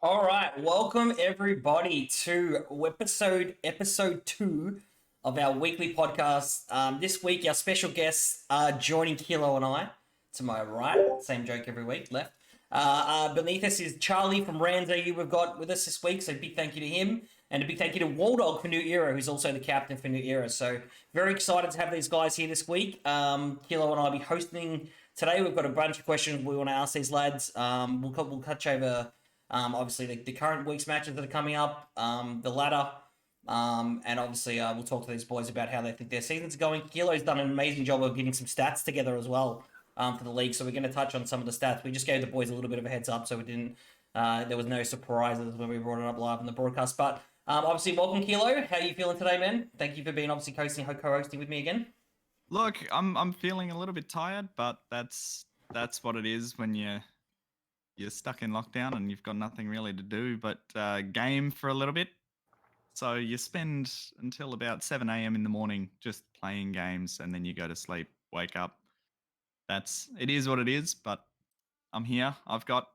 All right, welcome everybody to episode 2 of our weekly podcast. This week, our special guests are joining Kilo and I to my right. Same joke every week. Left. Beneath us is Charlie from Rands AU. We've got with us this week, so big thank you to him, and a big thank you to Waldog for New Era, who's also the captain for New Era. So very excited to have these guys here this week. Kilo and I will be hosting today. We've got a bunch of questions we want to ask these lads. We'll touch over. Obviously, the current week's matches that are coming up, the ladder, and obviously we'll talk to these boys about how they think their season's going. Kilo's done an amazing job of getting some stats together as well for the league, so we're going to touch on some of the stats. We just gave the boys a little bit of a heads up, so we didn't. There was no surprises when we brought it up live on the broadcast. But obviously, welcome, Kilo. How are you feeling today, man? Thank you for being obviously co-hosting with me again. Look, I'm feeling a little bit tired, but that's what it is when you're stuck in lockdown and you've got nothing really to do but game for a little bit. So you spend until about 7 a.m. in the morning just playing games, and then you go to sleep, wake up. It is what it is, but I'm here. I've got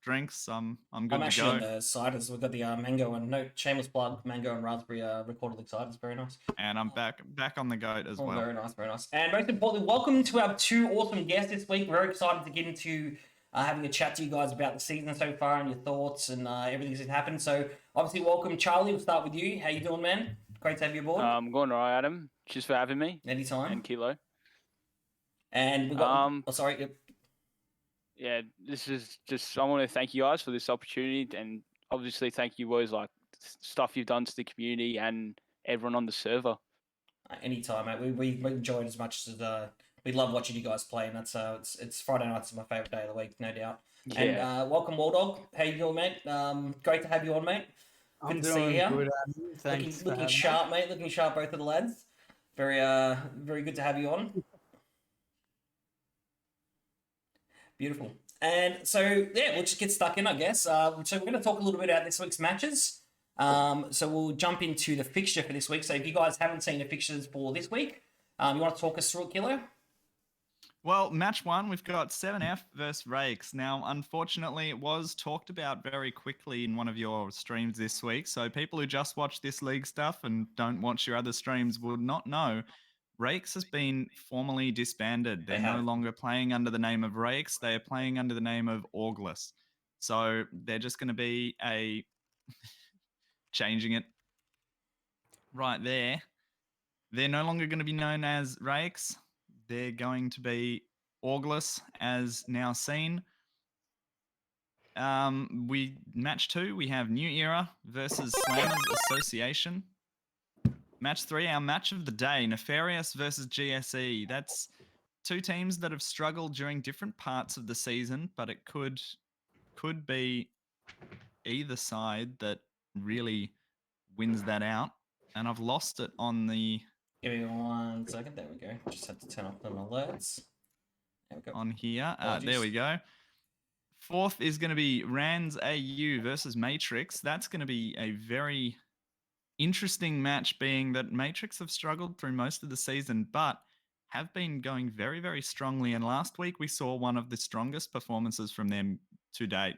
drinks. I'm good I'm to actually on go. the ciders. We've got the mango and no shameless plug, mango and raspberry recorded ciders. Very nice. And I'm back on the goat as well. Very nice, very nice. And most importantly, welcome to our two awesome guests this week. We're very excited to get into having a chat to you guys about the season so far and your thoughts and everything that's happened. So obviously, welcome, Charlie. We'll start with you. How you doing, man? Great to have you aboard. I'm going all right, Adam. Cheers for having me. Anytime. And Kilo. And we got. Sorry. Yep. Yeah, this is just. I want to thank you guys for this opportunity, and obviously thank you boys like stuff you've done to the community and everyone on the server. Anytime, mate. We enjoy it as much as we love watching you guys play, and that's it's Friday nights is my favourite day of the week, no doubt. Yeah. And welcome, Waldog. How you doing, mate? Great to have you on, mate. I'm doing good, Adam. Thanks. Looking sharp, mate. Looking sharp, both of the lads. Very good to have you on. Beautiful. And so, yeah, we'll just get stuck in, I guess. So we're going to talk a little bit about this week's matches. So we'll jump into the fixture for this week. So if you guys haven't seen the fixtures for this week, you want to talk us through it, Kilo? Well, match 1, we've got 7F versus Rakes. Now, unfortunately, it was talked about very quickly in one of your streams this week. So people who just watch this league stuff and don't watch your other streams would not know. Rakes has been formally disbanded. They're no longer playing under the name of Rakes. They are playing under the name of Augless. So they're just going to be changing it right there. They're no longer going to be known as Rakes. They're going to be Augless, as now seen. Match 2, we have New Era versus Slammers Association. Match 3, our match of the day, Nefarious versus GSE. That's two teams that have struggled during different parts of the season, but it could be either side that really wins that out. And I've lost it on the... Give me 1 second. There we go. Just had to turn off the alerts. There we go. On here. There we go. 4th is going to be Rands AU versus Matrix. That's going to be a very interesting match, being that Matrix have struggled through most of the season, but have been going very, very strongly. And last week we saw one of the strongest performances from them to date.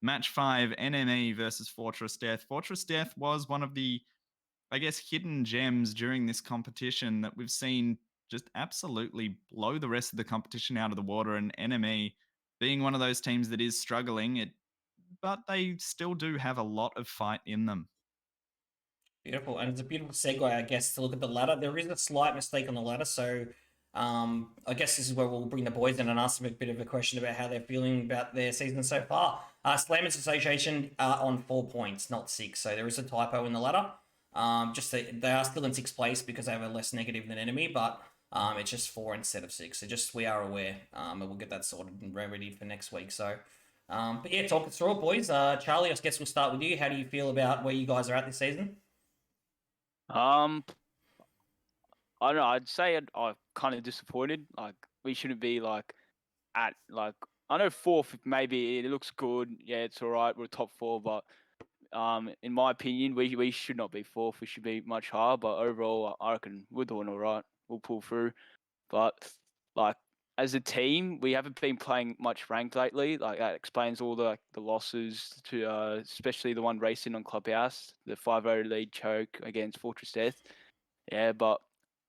Match 5, NME versus Fortress Death. Fortress Death was one of the, I guess, hidden gems during this competition that we've seen just absolutely blow the rest of the competition out of the water. And NME being one of those teams that is struggling, but they still do have a lot of fight in them. Beautiful. And it's a beautiful segue, I guess, to look at the ladder. There is a slight mistake on the ladder, so I guess this is where we'll bring the boys in and ask them a bit of a question about how they're feeling about their season so far. Slammers Association are on 4 points, not 6, so there is a typo in the ladder. They are still in 6th place because they have a less negative than enemy, but it's just 4 instead of 6. So just we are aware, and we'll get that sorted and ready for next week. So, but yeah, talk us through it, boys. Charlie, I guess we'll start with you. How do you feel about where you guys are at this season? I don't know. I'd say I'm kind of disappointed. Like, we shouldn't be like at like, I know 4th maybe it looks good. Yeah, it's all right. We're top 4, but in my opinion, we should not be 4th. We should be much higher. But overall, I reckon we're doing all right. We'll pull through. But like as a team, we haven't been playing much ranked lately. Like that explains all the losses to, especially the one racing on Clubhouse, the 5-0 lead choke against Fortress Death. Yeah, but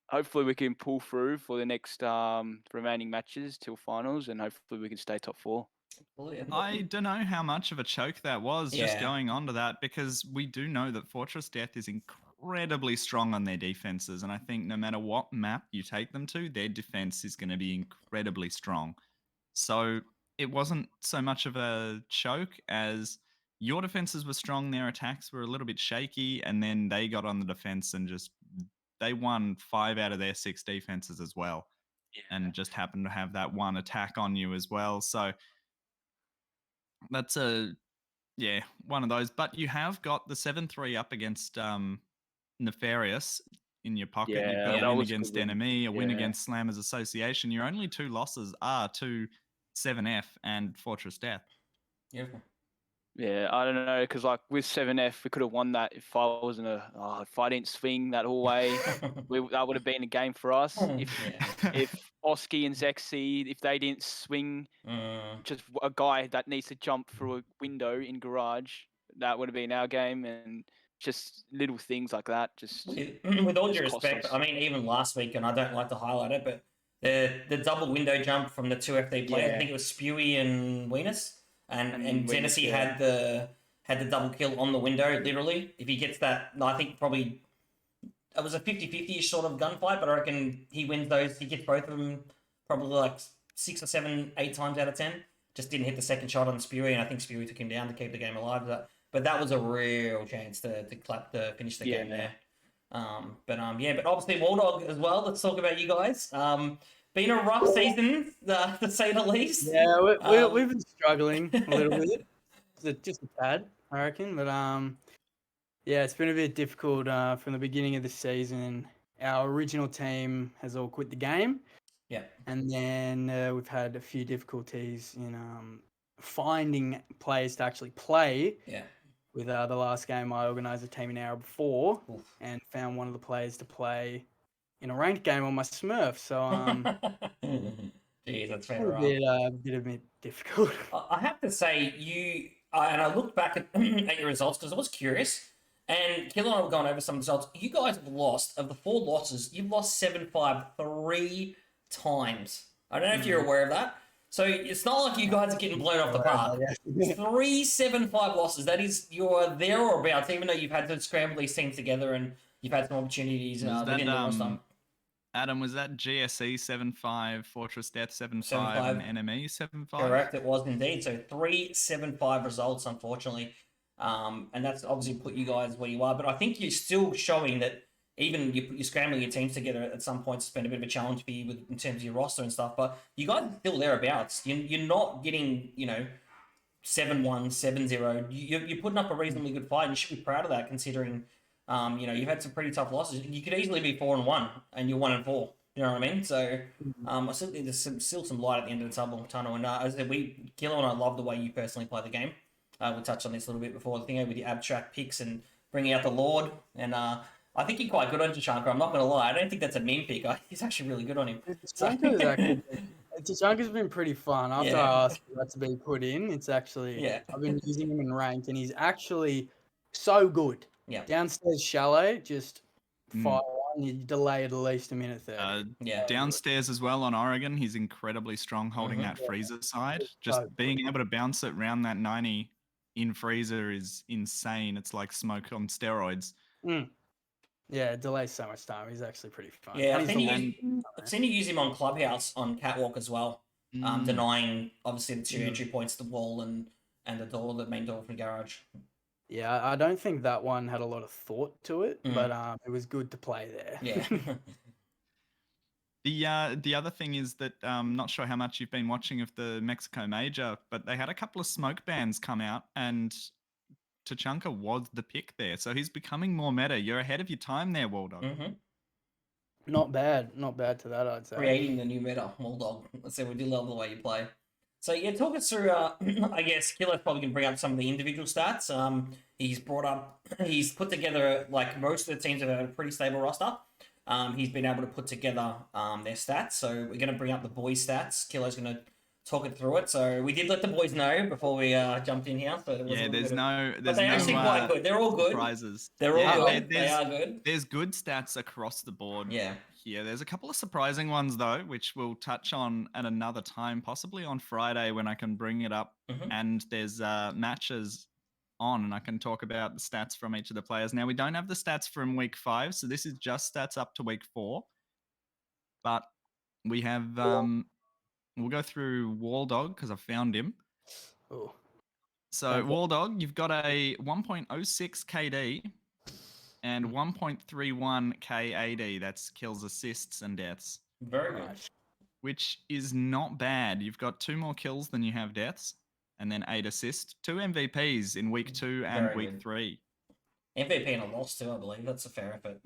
hopefully we can pull through for the next remaining matches till finals, and hopefully we can stay top 4. I don't know how much of a choke that was, just Yeah. going on to that, because we do know that Fortress Death is incredibly strong on their defenses. And I think no matter what map you take them to, their defense is going to be incredibly strong. So it wasn't so much of a choke as your defenses were strong, their attacks were a little bit shaky, and then they got on the defense and they won 5 out of their 6 defenses as well. Yeah. And just happened to have that one attack on you as well. So that's one of those. But you have got the 7-3 up against Nefarious in your pocket. Yeah, You've got that a win was a good against win. Enemy, a win Yeah. against Slammers Association. Your only 2 losses are to 7F and Fortress Death. Beautiful. Yeah, I don't know, because like with 7F, we could have won that if I didn't swing that whole way. That would have been a game for us. If Oski and Zexy, if they didn't swing, just a guy that needs to jump through a window in garage, that would have been our game. And just little things like that. Just with all due just cost respect, us. I mean, even last week, and I don't like to highlight it, but the double window jump from the 2 FD players, I Yeah. think it was Spewy and Weenus, and And Weenus, Genesee yeah. had the double kill on the window, literally. If he gets that, I think probably it was a 50-50 sort of gunfight, but I reckon he wins those. He gets both of them probably like 6 or 7, 8 times out of 10. Just didn't hit the second shot on Spewy, and I think Spewy took him down to keep the game alive. But that was a real chance to finish the game there. But obviously Waldog as well. Let's talk about you guys. Been a rough season, to say the least. Yeah, we've been struggling a little bit. Just a tad, I reckon. But yeah, it's been a bit difficult from the beginning of the season. Our original team has all quit the game. Yeah. And then we've had a few difficulties in finding players to actually play. Yeah. With the last game, I organised a team an hour before. Oof. And found one of the players to play in a ranked game on my Smurf. So Jeez, that's fair. a bit difficult. I have to say, and I looked back at your results because I was curious, and Killer and I were going over some results. You guys have lost, of the 4 losses, you've lost 7-5 3 times. I don't know if you're aware of that. So it's not like you guys are getting blown off the park. 3 7-5 losses. That is, you're there or abouts, even though you've had to scramble these teams together and you've had some opportunities within the roster. Adam, was that GSE 7-5, Fortress Death 7-5, 7-5. and Enemy 7-5? Correct, it was indeed. So 3 7-5 results, unfortunately. And that's obviously put you guys where you are. But I think you're still showing that even you're scrambling your teams together at some points. It's been a bit of a challenge for you in terms of your roster and stuff. But you guys are still thereabouts. You're not getting, 7-1, 7-0. You're putting up a reasonably good fight, and you should be proud of that considering, you've had some pretty tough losses. You could easily be 4-1, and you're 1-4. You know what I mean? So I still think there's still some light at the end of the tunnel. And as I said, Kilo and I love the way you personally play the game. We touched on this a little bit before, the thing with your abstract picks and bringing out the Lord. And I think you're quite good on Tachanka. I'm not going to lie. I don't think that's a mean pick. He's actually really good on him. Tachanka's been pretty fun. After I asked for that to be put in, it's actually, I've been using him in ranked, and he's actually so good. Yeah. Downstairs shallow, just fire on, you delay at least a minute 30. Downstairs as well on Oregon, he's incredibly strong holding that freezer side. Just being able to bounce it around that 90 in freezer is insane. It's like smoke on steroids. Yeah, it delays so much time. He's actually pretty fun. Yeah, I've seen you use him on Clubhouse on Catwalk as well, denying obviously the 2 entry points, the wall and the door, the main door from garage. Yeah, I don't think that one had a lot of thought to it, but it was good to play there. Yeah. The other thing is that I'm not sure how much you've been watching of the Mexico Major, but they had a couple of smoke bans come out, and Tachanka was the pick there. So he's becoming more meta. You're ahead of your time there, Waldog. Not bad to that, I'd say. Creating the new meta, Waldog. Let's say we do love the way you play. So yeah, talk us through. I guess Killer's probably gonna bring up some of the individual stats. He's put together like most of the teams have had a pretty stable roster. He's been able to put together their stats. So we're going to bring up the boys' stats. Kilo's going to talk it through it. So we did let the boys know before we jumped in here. So there was a Yeah, little there's bit of... no, But there's they're no actually quite good. They're all good. surprises. They're all Yeah, good. They there's are good. there's good stats across the board. Yeah. Here, there's a couple of surprising ones though, which we'll touch on at another time, possibly on Friday when I can bring it up. Mhm. And there's matches on, and I can talk about the stats from each of the players. Now we don't have the stats from week 5, so this is just stats up to week 4. But we have we'll go through Waldog because I found him. Oh, So Okay. Waldog, you've got a 1.06 KD and 1.31 KAD. That's kills, assists, and deaths, Very good. nice. which is not bad. You've got 2 more kills than you have deaths, and then 8 assists. 2 MVPs in week 2 and Very week good. 3. MVP in a loss too, I believe. That's a fair effort.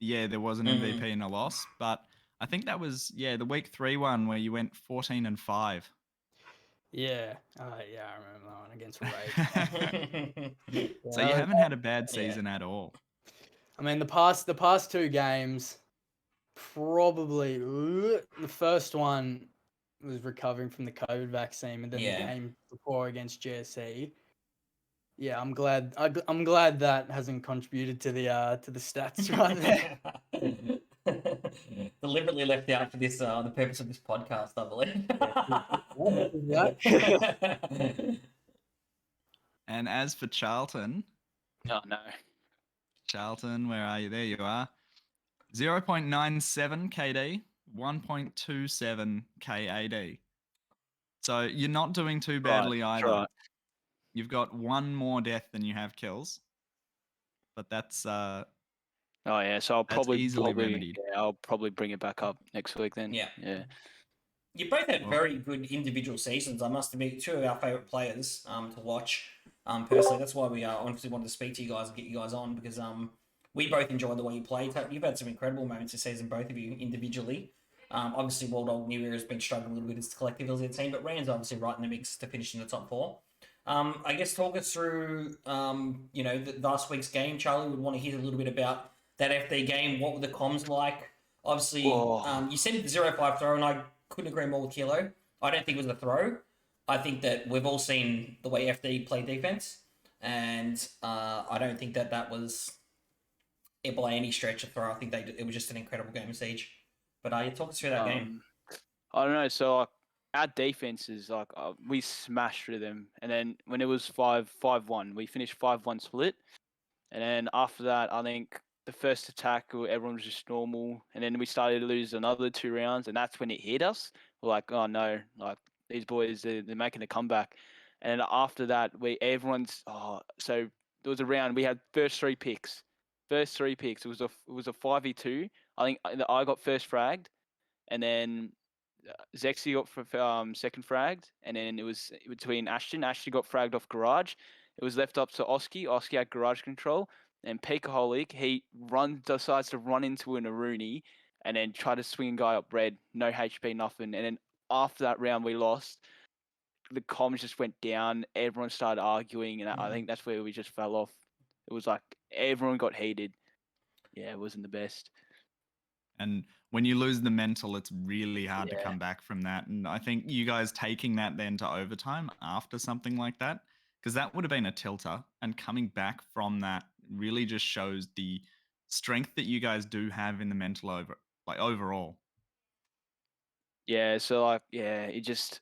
Yeah, there was an MVP in a loss, but I think that was the week 3 one where you went 14 and 5. Yeah. Yeah, I remember that one against Ray. So you haven't had a bad season at all. I mean, the past 2 games, probably the first one was recovering from the COVID vaccine, and then Yeah. the game before against GSE. Yeah, I'm glad. I'm glad that hasn't contributed to the stats right there. Deliberately left out for this the purpose of this podcast, I believe. And as for Chqrlton, Oh no. Chqrlton, where are you? There you are. 0.97 KD, 1.27 KAD. So you're not doing too badly either. Right. You've got 1 more death than you have kills. But that's Oh yeah, so I'll That's probably easily remedied. Yeah, I'll probably bring it back up next week then. Yeah. Yeah. You both had Well- very good individual seasons. I must admit, 2 of our favourite players to watch. Personally, that's why we honestly wanted to speak to you guys and get you guys on, because we both enjoy the way you play. You've had some incredible moments this season, both of you individually. Obviously, Waldog New Era has been struggling a little bit as collectively as a team, but Rand's obviously right in the mix to finish in the top 4. I guess talk us through, the last week's game. Charlie would want to hear a little bit about that FD game. What were the comms like? Obviously, Whoa. you said the 0-5 throw, and I couldn't agree more with Kilo. I don't think it was a throw. I think that we've all seen the way FD play defense, and I don't think that was it by any stretch a throw. I think it was just an incredible game of Siege. But you talk us through that game. I don't know. So like, our defense is like we smashed through them, and then when it was 5-1, we finished 5-1 split, and then after that, I think the first attack, everyone was just normal, and then we started to lose another 2 rounds, and that's when it hit us. We're like, oh no, like these boys, they're making a comeback, and then after that, so there was a round we had first 3 picks. It was a 5v2. I think I got first fragged, and then Zexy got second fragged, and then it was between Ashton. Ashton got fragged off garage. It was left up to Oski. Oski had garage control, and Peakaholic, he decides to run into an Aruni, and then try to swing a guy up red. No HP, nothing. And then after that round, we lost. The comms just went down. Everyone started arguing, and I think that's where we just fell off. It was like everyone got heated. Yeah, it wasn't the best. And when you lose the mental, it's really hard to Yeah. come back from that. And I think you guys taking that then to overtime after something like that, because that would have been a tilter, and coming back from that really just shows the strength that you guys do have in the mental overall. Yeah, so like, it just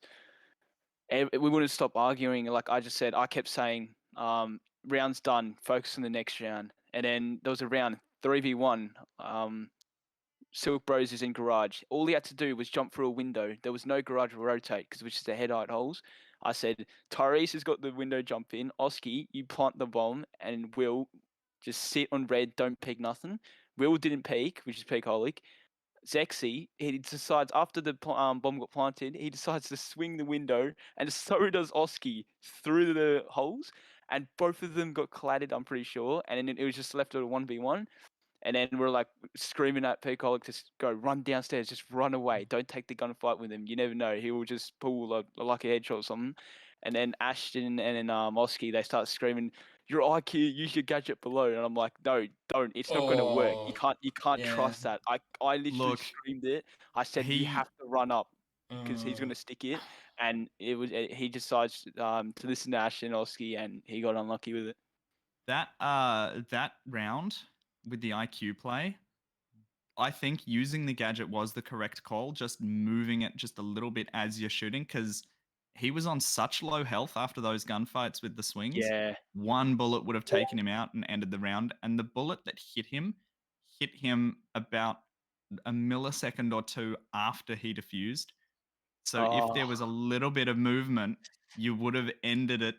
we wouldn't stop arguing. Like I just said, I kept saying, round's done, focus on the next round. And then there was a round 3v1. Silk Bros is in garage. All he had to do was jump through a window. There was no garage rotate because it was just the head-height holes. I said, Tyrese has got the window jump in. Oski, you plant the bomb, and Will just sit on red, don't peek nothing. Will didn't peek, which is peakaholic. Zexy, he decides after the bomb got planted, he decides to swing the window, and so does Oski through the holes, and both of them got cladded, I'm pretty sure, and then it was just left at a 1v1, and then we're like screaming at Peacock to go run downstairs, just run away, don't take the gunfight with him, you never know, he will just pull a lucky headshot or something. And then Ashton and then Oski, they start screaming, your IQ, use your gadget below. And I'm like, no, don't. It's not going to work. Oh, You can't yeah. trust that. I literally Look, screamed it. I said, you he have to run up because he's going Mm. to stick it. And he decides to listen to Ashanovsky, and he got unlucky with it. that round with the IQ play, I think using the gadget was the correct call. Just moving it just a little bit as you're shooting, because he was on such low health after those gunfights with the swings. Yeah. One bullet would have taken him out and ended the round, and the bullet that hit him about a millisecond or two after he defused. So if there was a little bit of movement, you would have ended it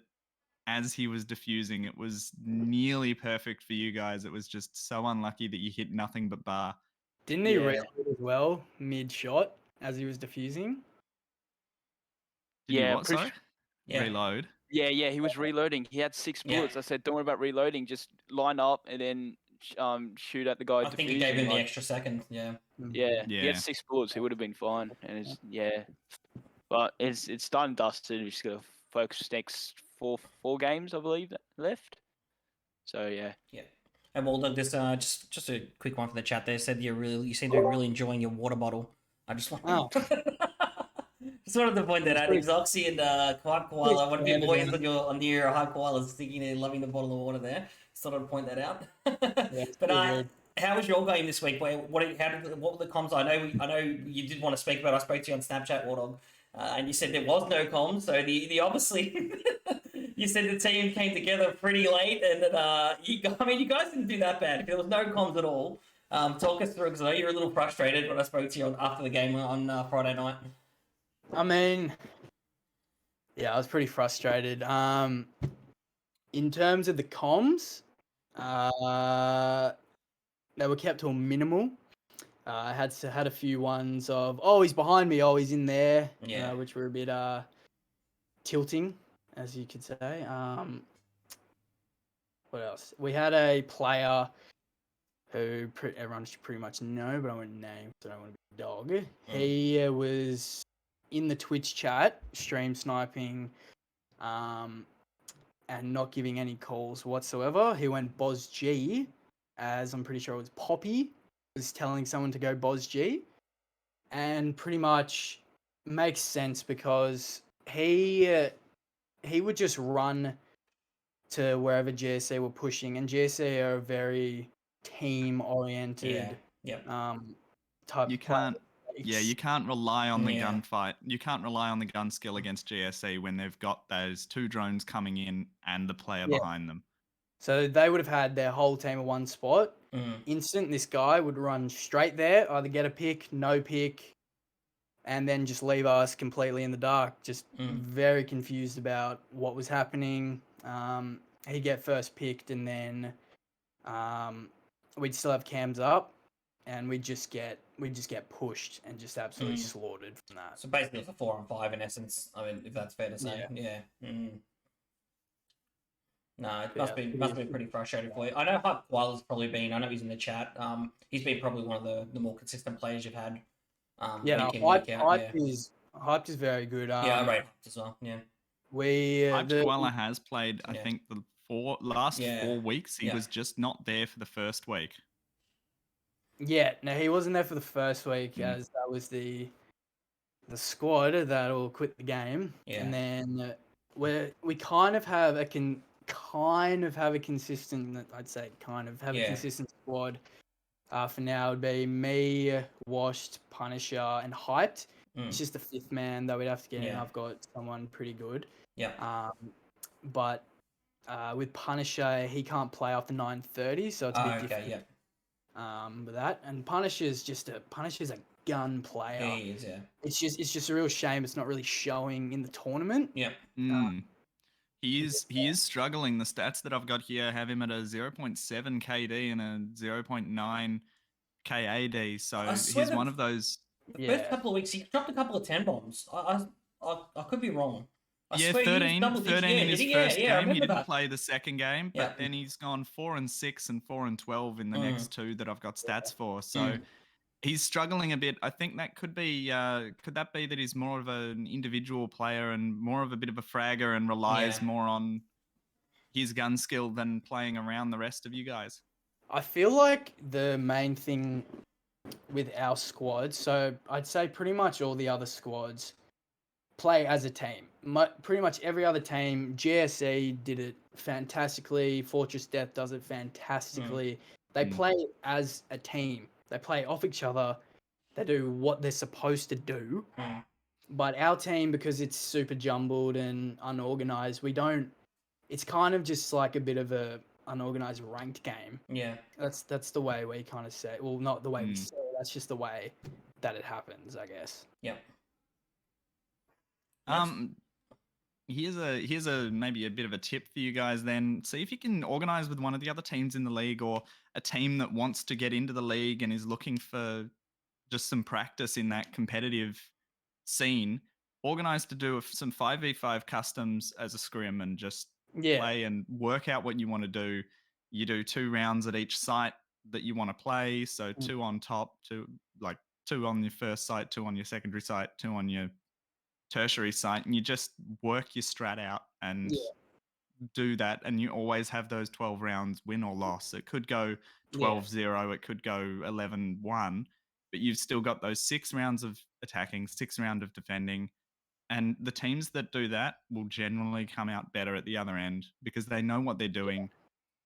as he was diffusing. It was nearly perfect for you guys. It was just so unlucky that you hit nothing but bar. Didn't he Yeah. reload as well mid shot as he was defusing? Did he Yeah, what? pretty Sorry? Yeah. Reload. Yeah, he was reloading. He had 6 Yeah. bullets. I said, don't worry about reloading. Just line up and then shoot at the guy I think it gave defusing. him the Like, extra second. Yeah. yeah, he Yeah. had 6 bullets. He would have been fine. And but it's done and dusted. We just got to focus next four games, I believe, left. So yeah. Yeah. And Waldog, this just a quick one for the chat. There said you seem to be really enjoying your water bottle. I just want Oh. just wanted to point that out. If Zoxy and Hype Koala, one of your standard, boys man. on your Hype Koalas thinking they're loving the bottle of water there. Just thought I'd point that out. it's But pretty good. how was your game this week? What were the comms? I know you did want to speak about. I spoke to you on Snapchat, Waldog, and you said there was no comms. So the obviously you said the team came together pretty late, and that you guys didn't do that bad. If there was no comms at all, talk us through, because I know you're a little frustrated when I spoke to you after the game on Friday night. I mean, yeah, I was pretty frustrated. In terms of the comms, they were kept to a minimal. I had a few ones of, oh, he's behind me, oh, he's in there, Yeah. which were a bit tilting, as you could say. What else? We had a player who everyone should pretty much know, but I won't name, so I don't want to be a dog. He was in the Twitch chat, stream sniping, and not giving any calls whatsoever. He went Boz G, as I'm pretty sure it was Poppy, was telling someone to go Boz G, and pretty much makes sense because he would just run to wherever GSA were pushing, and GSA are a very team oriented type. You of player. can't. Yeah, you can't rely on the Yeah. gunfight. You can't rely on the gun skill against GSE when they've got those 2 drones coming in and the player Yeah. behind them. So they would have had their whole team at one spot. Instant, this guy would run straight there, either get a pick, no pick, and then just leave us completely in the dark. Just very confused about what was happening. He'd get first picked, and then we'd still have cams up, and we'd just get pushed and just absolutely slaughtered from that. So basically, it was a 4-on-5 in essence. I mean, if that's fair to say. Yeah. No, it must be pretty frustrating for you. I know Hype Koala's probably been. I know he's in the chat. He's been probably one of the more consistent players you've had. Hype is very good. Yeah, I rate Hype as well. Yeah. Hype Koala has played. I think the last 4 weeks. He was just not there for the first week. Yeah, no, he wasn't there for the first week, as that was the squad that will quit the game. Yeah. And then we kind of have a consistent, I'd say, a consistent squad. For now, would be me, Washed, Punisher, and Hyped. It's just the 5th man that we'd have to get in. I've got someone pretty good. Yeah. But with Punisher, he can't play after 9:30, so it's a bit different. Yeah. With that, and Punisher's a gun player. He is, yeah. It's just a real shame it's not really showing in the tournament. Yeah. He is struggling. The stats that I've got here have him at a 0.7 KD and a 0.9 KAD. So he's one of those. The first couple of weeks, he dropped a couple of 10 bombs. I could be wrong. I swear 13 in his first game. He didn't that. play the second game, but then he's gone 4-6 and 4-12 in the next 2 that I've got stats for. So he's struggling a bit. I think that could be that he's more of an individual player and more of a bit of a fragger and relies more on his gun skill than playing around the rest of you guys? I feel like the main thing with our squad, so I'd say pretty much all the other squads play as a team. Pretty much every other team, GSE did it fantastically. Fortress Death does it fantastically. They play as a team. They play off each other. They do what they're supposed to do. But our team, because it's super jumbled and unorganized, we don't. It's kind of just like a bit of a unorganized ranked game. Yeah. That's the way we kind of say. Well, not the way we say it. That's just the way that it happens, I guess. Yeah. Here's a maybe a bit of a tip for you guys then. See if you can organize with one of the other teams in the league, or a team that wants to get into the league and is looking for just some practice in that competitive scene. Organize to do some 5v5 customs as a scrim and just play and work out what you want to do. You do 2 rounds at each site that you want to play. So 2 on top, 2 on your first site, 2 on your secondary site, 2 on your tertiary site, and you just work your strat out and do that, and you always have those 12 rounds, win or loss. It could go 12-0, it could go 11-1, but you've still got those 6 rounds of attacking, 6 rounds of defending, and the teams that do that will generally come out better at the other end because they know what they're doing.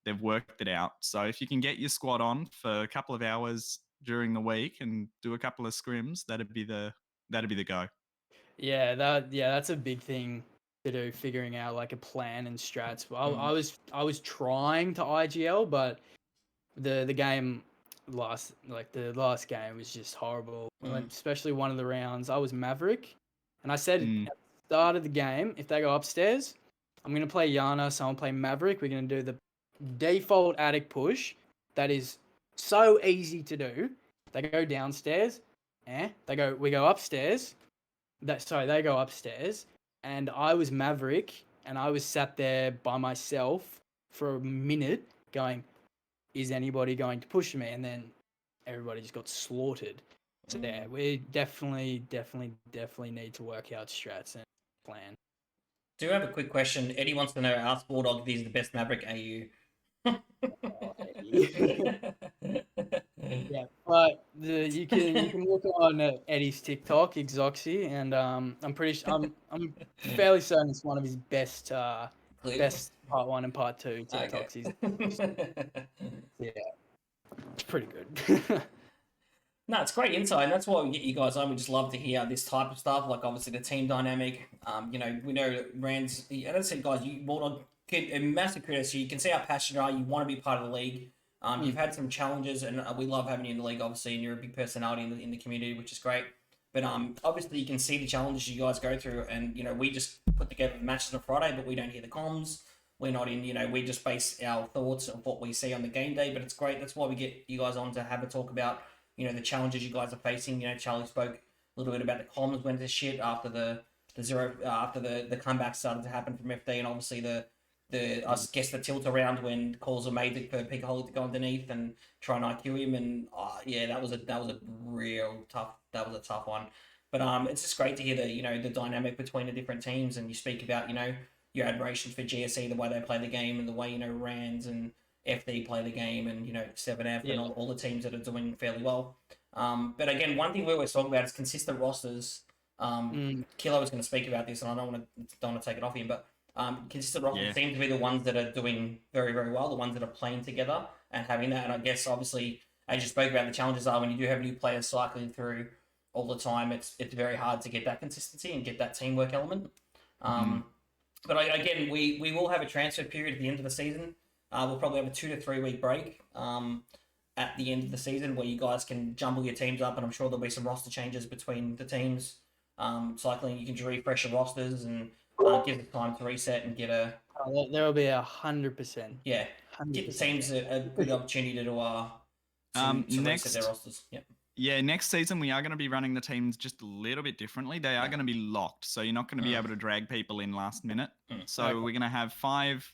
They've worked it out. So if you can get your squad on for a couple of hours during the week and do a couple of scrims, that'd be the go. Yeah, that's a big thing to do, figuring out like a plan and strats. I was trying to IGL, but the game the last game was just horrible. Especially one of the rounds, I was Maverick, and I said at the start of the game, if they go upstairs, I'm gonna play Yana, so I'll play Maverick. We're gonna do the default attic push. That is so easy to do. They go downstairs, we go upstairs. They go upstairs, and I was Maverick, and I was sat there by myself for a minute going, is anybody going to push me? And then everybody just got slaughtered. So yeah, we definitely need to work out strats and plan. Do have a quick question. Eddie wants to know, ask Waldog if he's the best Maverick AU. Yeah, but you can look on Eddie's TikTok, Exoxy, and I'm fairly certain it's one of his best part 1 and part 2 TikToks. Okay. Yeah, it's pretty good. No, it's great insight, and that's why we get you guys on. We just love to hear this type of stuff, like obviously the team dynamic. We know Rand's, and as I said, guys, you Waldog, a massive credit. So you can see how passionate you are. You want to be part of the league. You've had some challenges, and we love having you in the league, obviously, and you're a big personality in the community, which is great. But obviously, you can see the challenges you guys go through, and we just put together the matches on a Friday, but we don't hear the comms. We're not in, we just base our thoughts of what we see on the game day. But it's great. That's why we get you guys on to have a talk about the challenges you guys are facing. Charlie spoke a little bit about the comms went to shit after the comeback started to happen from FD, and obviously I guess the tilt around when calls were made for Picaholic to go underneath and try and IQ him, and that was a tough one. But it's just great to hear the dynamic between the different teams, and you speak about your admiration for GSE, the way they play the game, and the way Rands and FD play the game, and 7F and all the teams that are doing fairly well. But again, one thing we always talk about is consistent rosters. Kilo was going to speak about this, and I don't want to take it off him, but consistent rosters seem to be the ones that are doing very, very well, the ones that are playing together and having that. And I guess obviously, as you spoke about, the challenges are when you do have new players cycling through all the time, it's very hard to get that consistency and get that teamwork element. But again, we will have a transfer period at the end of the season. We'll probably have a 2 to 3 week break at the end of the season where you guys can jumble your teams up, and I'm sure there'll be some roster changes between the teams. Cycling, you can refresh your rosters and give it time to reset and get a... there will be 100%. Yeah, 100%. Give the teams a good opportunity to reset their rosters. Yep. Yeah, next season we are going to be running the teams just a little bit differently. They are going to be locked, so you're not going to be able to drag people in last minute. So we're going to have 5...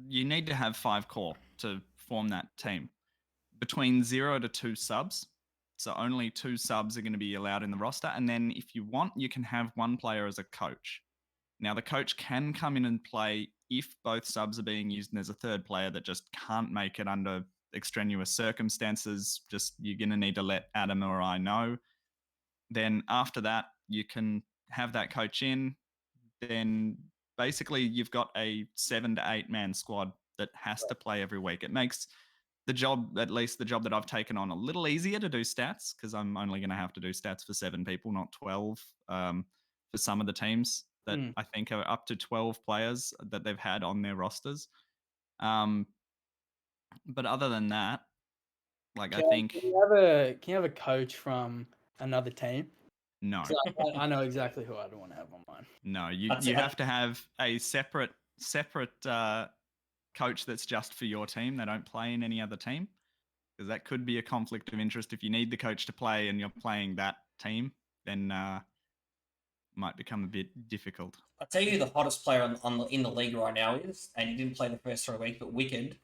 you need to have 5 core to form that team. Between 0 to 2 subs. So only 2 subs are going to be allowed in the roster. And then if you want, you can have 1 player as a coach. Now, the coach can come in and play if both subs are being used and there's a third player that just can't make it under extraneous circumstances, just you're going to need to let Adam or I know. Then after that, you can have that coach in. Then basically you've got a 7 to 8 man squad that has to play every week. It makes the job, at least the job that I've taken on, a little easier to do stats, because I'm only going to have to do stats for 7 people, not 12 for some of the teams that I think are up to 12 players that they've had on their rosters. But other than that, like, I think... Can you have a coach from another team? No. 'Cause I know exactly who I'd want to have on mine. No, you have to have a separate coach that's just for your team. They don't play in any other team, because that could be a conflict of interest. If you need the coach to play and you're playing that team, then might become a bit difficult. I'll tell you who the hottest player in the league right now is, and he didn't play the first 3 weeks, but Wicked.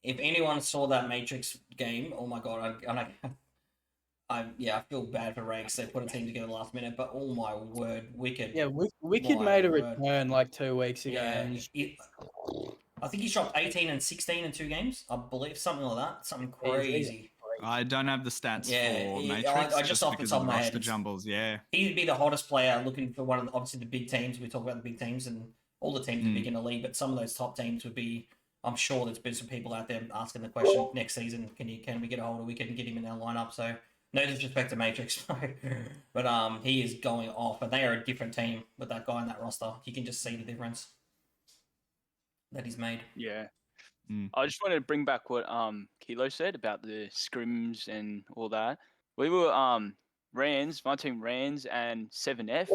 If anyone saw that Matrix game, oh my god, I feel bad for Ranks. They put a team together last minute, but oh my word, Wicked. Yeah, Wicked made a return like 2 weeks ago. Yeah, And I think he shot 18 and 16 in 2 games. I believe something like that. Something crazy. I don't have the stats for Matrix. I just off the top of my head, jumbles. Yeah, he'd be the hottest player looking for one of obviously the big teams. We talk about the big teams, and all the teams are big in the league, but some of those top teams would be. I'm sure there's been some people out there asking the question next season: Can we get a hold of Wicked and get him in our lineup? So no disrespect to Matrix, but he is going off, and they are a different team with that guy in that roster. You can just see the difference that he's made. Yeah. I just wanted to bring back what Kilo said about the scrims and all that. We were my team Rands and 7F.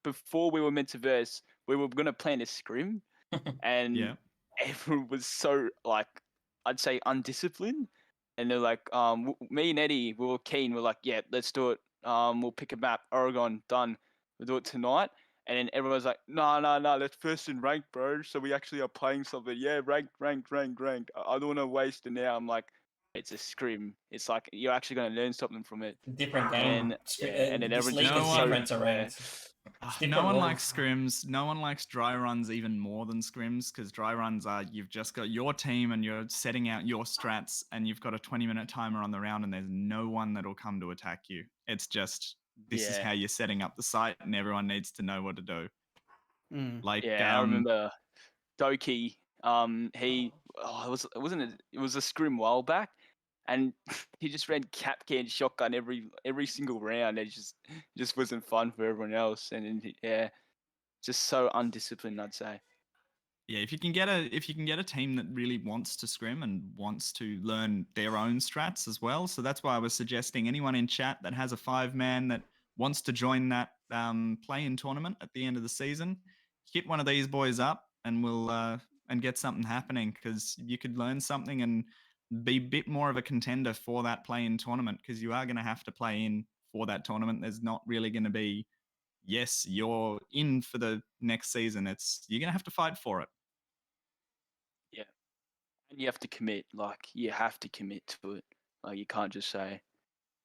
Before we were meant to verse, we were gonna plan a scrim, and everyone was so, like, I'd say undisciplined. And they're like, me and Eddie, we were keen. We're like, yeah, let's do it. We'll pick a map, Oregon, done. We'll do it tonight. And then everyone's like, no, let's first in rank, bro. So we actually are playing something. Yeah, ranked. I don't want to waste it now. I'm like, it's a scrim. It's like, you're actually going to learn something from it. Different game. And then everyone just so different around. No one likes scrims. No one likes dry runs even more than scrims, because dry runs are, you've just got your team and you're setting out your strats, and you've got a 20-minute timer on the round, and there's no one that'll come to attack you. It's just... This is how you're setting up the site, and everyone needs to know what to do. Like, I remember Doki. It was a scrim while back, and he just ran cap can shotgun every single round. It just wasn't fun for everyone else, and just so undisciplined, I'd say. Yeah, if you can get a team that really wants to scrim and wants to learn their own strats as well. So that's why I was suggesting anyone in chat that has a 5-man that wants to join that play-in tournament at the end of the season, hit one of these boys up, and we'll and get something happening, because you could learn something and be a bit more of a contender for that play-in tournament, because you are going to have to play in for that tournament. There's not really going to be, yes, you're in for the next season. You're going to have to fight for it. Yeah. And you have to commit. Like, you have to commit to it. Like, you can't just say,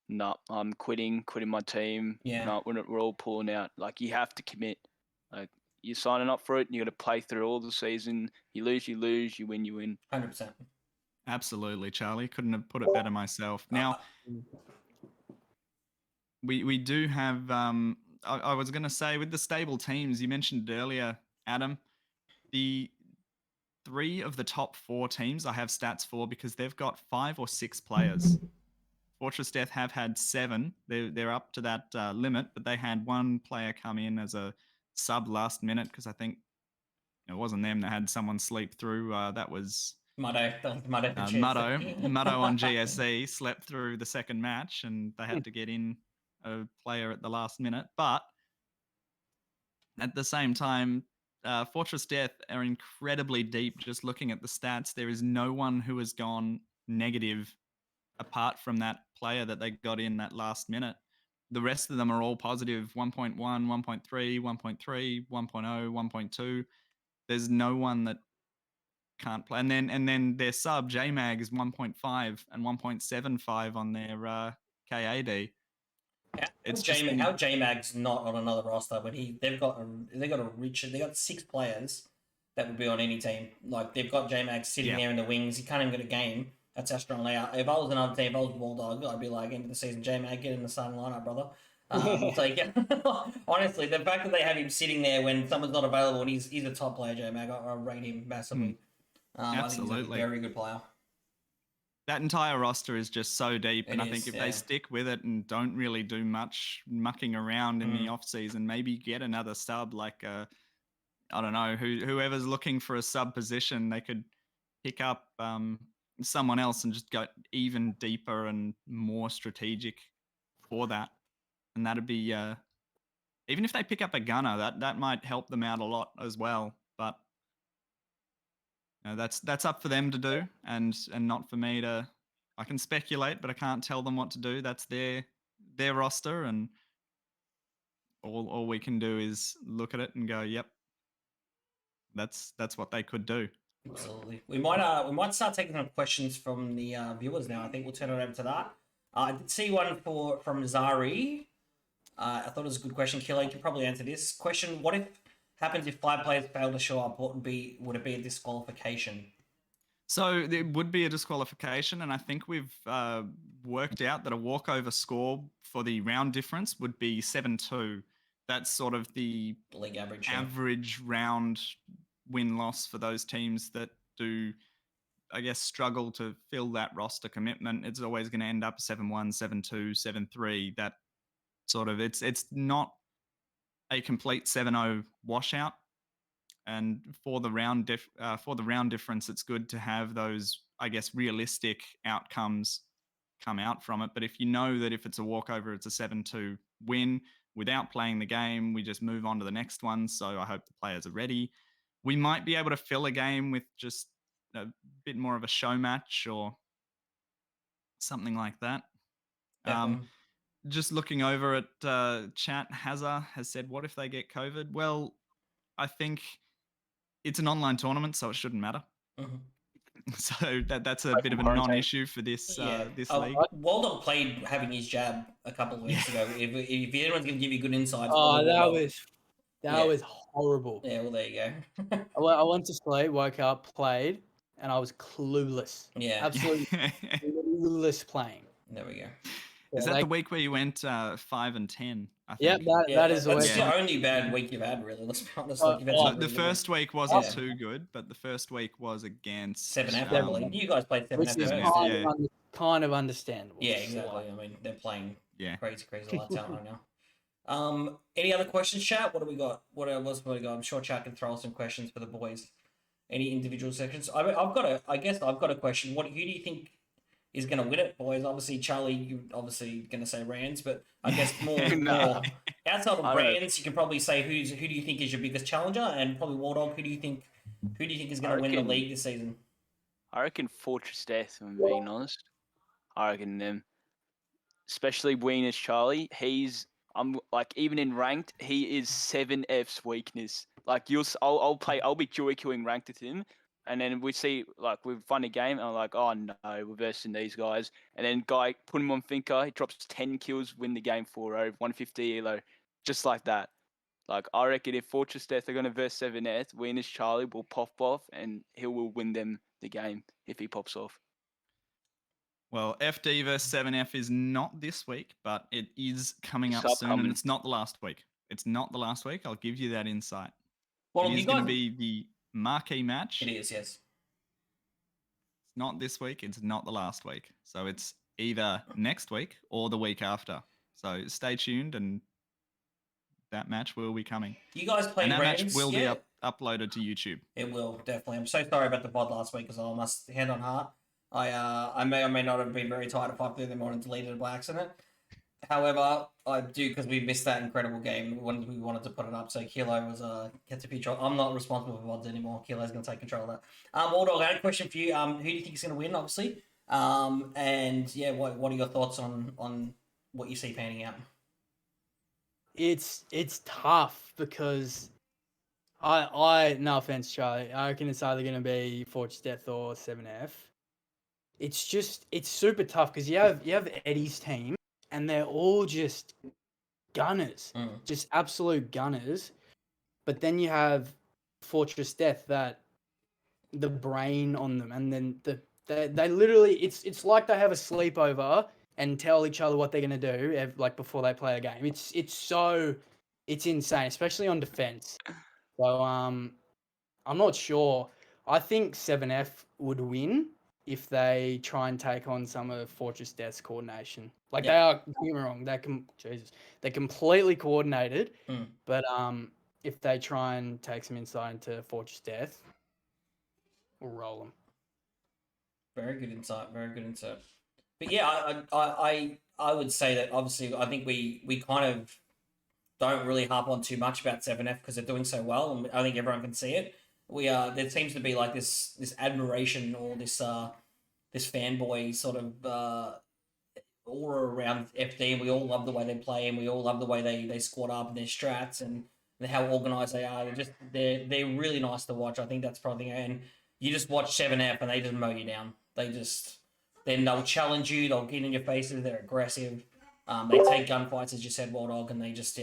no, I'm quitting my team. Yeah. No, we're all pulling out. Like, you have to commit. Like, you're signing up for it, and you got to play through all the season. You lose, you win, you win. 100%. Absolutely, Charlie. Couldn't have put it better myself. Now, we do have... I was going to say, with the stable teams, you mentioned earlier, Adam, the 3 of the top 4 teams I have stats for, because they've got 5 or 6 players. Fortress Death have had 7. They're up to that limit, but they had 1 player come in as a sub last minute, because I think it wasn't them that had someone sleep through. That was Muddo on GSE slept through the second match, and they had to get in a player at the last minute. But at the same time, Fortress Death are incredibly deep. Just looking at the stats, there is no one who has gone negative apart from that player that they got in that last minute. The rest of them are all positive: 1.1, 1.3, 1.3, 1.0, 1.2. There's no one that can't play. And then their sub, JMag, is 1.5 and 1.75 on their KAD. How JMag's not on another roster, but they got 6 players that would be on any team. Like they've got J-Mag sitting there in the wings. He can't even get a game. That's how strong they are. If I was another team, if I was Waldog, I'd be like, end of the season, J-Mag, get in the starting lineup, brother. We'll take it. Honestly, the fact that they have him sitting there when someone's not available and he's a top player, J-Mag, I rate him massively. I think he's a very good player. That entire roster is just so deep, and I think if yeah. they stick with it and don't really do much mucking around in the off season, maybe get another sub like I don't know, whoever's looking for a sub position, they could pick up someone else and just go even deeper and more strategic for that. And that'd be even if they pick up a gunner, that might help them out a lot as well. But that's up for them to do, and not for me to. I can speculate, but I can't tell them what to do. That's their roster, and all we can do is look at it and go, "Yep, that's what they could do." Absolutely. We might start taking some questions from the viewers now. I think we'll turn it over to that. I did see one from Zari. I thought it was a good question. Killer, you can probably answer this question. What happens if 5 players fail to show up? Would it be a disqualification? So there would be a disqualification, and I think we've worked out that a walkover score for the round difference would be 7-2. That's sort of the league average round win-loss for those teams that do, I guess, struggle to fill that roster commitment. It's always going to end up 7-1, 7-2, 7-3. That sort of it's not a complete 7-0 washout. And for the round difference, it's good to have those, I guess, realistic outcomes come out from it. But if you know that if it's a walkover, it's a 7-2 win without playing the game, we just move on to the next one. So I hope the players are ready. We might be able to fill a game with just a bit more of a show match or something like that. Just looking over at chat, Hazard has said, what if they get COVID? Well, I think it's an online tournament, so it shouldn't matter. So that's a bit of a non-issue for this league. Waldog played having his jab a couple of weeks ago. If anyone's going to give you good insights, that was horrible. Yeah, well, there you go. I went to sleep, woke up, played, and I was clueless. Yeah, absolutely clueless playing. There we go. Is that the week where you went 5-10? I think. That is that's the only bad week you've had, really. Let's be honest. The first week wasn't too good, but the first week was against 7F. I believe you guys played 7F. Kind of understandable. Yeah, exactly. I mean, they're playing crazy a lot of talent right now. Any other questions, chat? What do we got? What else have we got? I'm sure chat can throw some questions for the boys. Any individual sections? I've got a question. Who do you think is going to win it, boys? Obviously, Charlie, you're obviously going to say Rands, but I guess more outside of Rands, you can probably say who do you think is your biggest challenger, and probably Waldog. Who do you think is going to win the league this season? I reckon Fortress Death. If I'm being honest, I reckon them, especially Wiener's Charlie. I'm like, even in ranked, he is 7F's weakness. Like I'll be joy killing ranked with him. And then we see, like, we've won a game, and I'm like, oh, no, we're versing these guys. And then guy, put him on Finker, he drops 10 kills, win the game 4-0, 150 elo, just like that. Like, I reckon if Fortress Death are going to verse 7F, Wiener's Charlie will pop off, and he will win them the game if he pops off. Well, FD versus 7F is not this week, but it is coming up soon, and it's not the last week. It's not the last week. I'll give you that insight. Well, it is going to be the marquee match. It is, yes. It's not this week. It's not the last week. So it's either next week or the week after. So stay tuned, and that match will be coming. You guys played Rands? Rands? That match will be uploaded to YouTube. It will, definitely. I'm so sorry about the VOD last week, because I must, hand on heart, I may or may not have been very tired at 5:30 in the morning and deleted it by accident. However, I do, because we missed that incredible game. We wanted to put it up, so Kilo gets a feature. I'm not responsible for VODs anymore. Kilo's going to take control of that. Waldog, I had a question for you. Who do you think is going to win, obviously? And yeah, what are your thoughts on what you see panning out? It's tough, because I no offense, Charlie, I reckon it's either going to be Fortress Death or 7F. It's super tough, because you have Eddie's team, and they're all just gunners, just absolute gunners. But then you have Fortress Death that the brain on them, and then they literally it's like they have a sleepover and tell each other what they're gonna do like before they play a game. It's insane, especially on defense. So I'm not sure. I think 7F would win if they try and take on some of Fortress Death's coordination. Like they are, don't get me wrong, they're completely coordinated. But if they try and take some insight into Fortress Death, we'll roll them. Very good insight. Very good insight. But yeah, I would say that obviously I think we kind of don't really harp on too much about 7F because they're doing so well, and I think everyone can see it. There seems to be like this admiration or this fanboy sort of aura around FD, and we all love the way they play, and we all love the way they squad up and their strats and how organized they are. They're really nice to watch. I think that's probably, and you just watch 7F and they just mow you down. They'll challenge you. They'll get in your faces. They're aggressive. They take gunfights, as you said, Waldog, and they just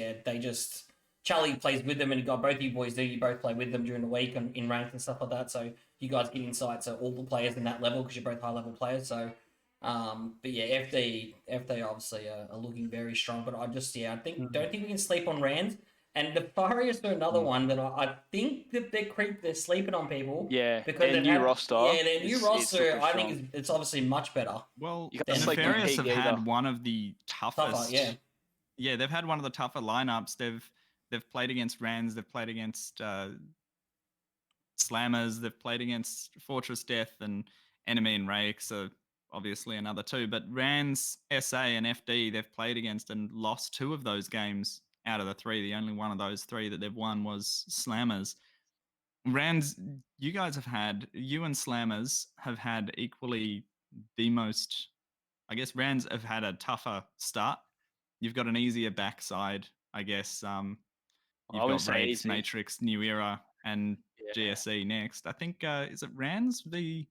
Charlie plays with them, and both you boys do. You both play with them during the week and in ranked and stuff like that. So you guys get insights to all the players in that level because you're both high level players. So, but yeah, FD obviously are looking very strong. But don't think we can sleep on Rand. And the Farias are another one that I think that they're sleeping on people. Yeah, because their new roster. Yeah, their new roster. I think it's obviously much better. Well, can't sleep on Nefarious have Pig either. had one of the toughest. Yeah, they've had one of the tougher lineups. They've played against Rands. They've played against Slammers. They've played against Fortress Death and Enemy and Rakes. So obviously another two. But Rands, SA, and FD they've played against and lost 2 of those games out of the 3. The only one of those 3 that they've won was Slammers. Rands, you and Slammers have had equally the most. I guess Rands have had a tougher start. You've got an easier backside, I guess. You've got Rakes, Matrix, New Era, and GSE next. I think is it Rands v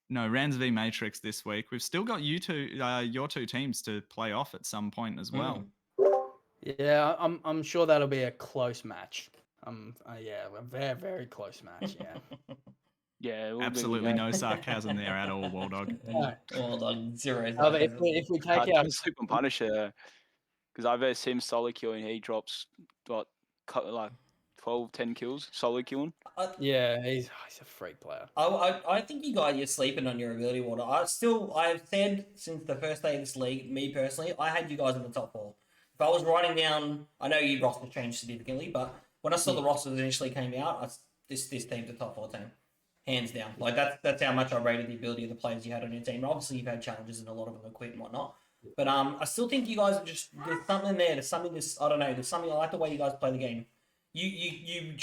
Matrix this week. We've still got your 2 teams to play off at some point as well. Yeah, I'm sure that'll be a close match. Yeah, a very, very close match. Yeah. Yeah, absolutely no sarcasm there at all, Waldog. No. Waldog, zero. If we take out sleep on Punisher, because I've seen him solo kill and he drops like 12, 10 kills solo killing. Yeah, he's a freak player. I think you're sleeping on your ability, Walter. I've said since the first day of this league, me personally, I had you guys in the top 4. If I was writing down, I know your roster changed significantly, but when I saw the rosters initially came out, this team's the top 4 team, hands down. Like that's how much I rated the ability of the players you had on your team. Obviously, you've had challenges and a lot of them have quit and whatnot. But I still think you guys are there's something there. There's something I don't know. There's something I like the way you guys play the game. You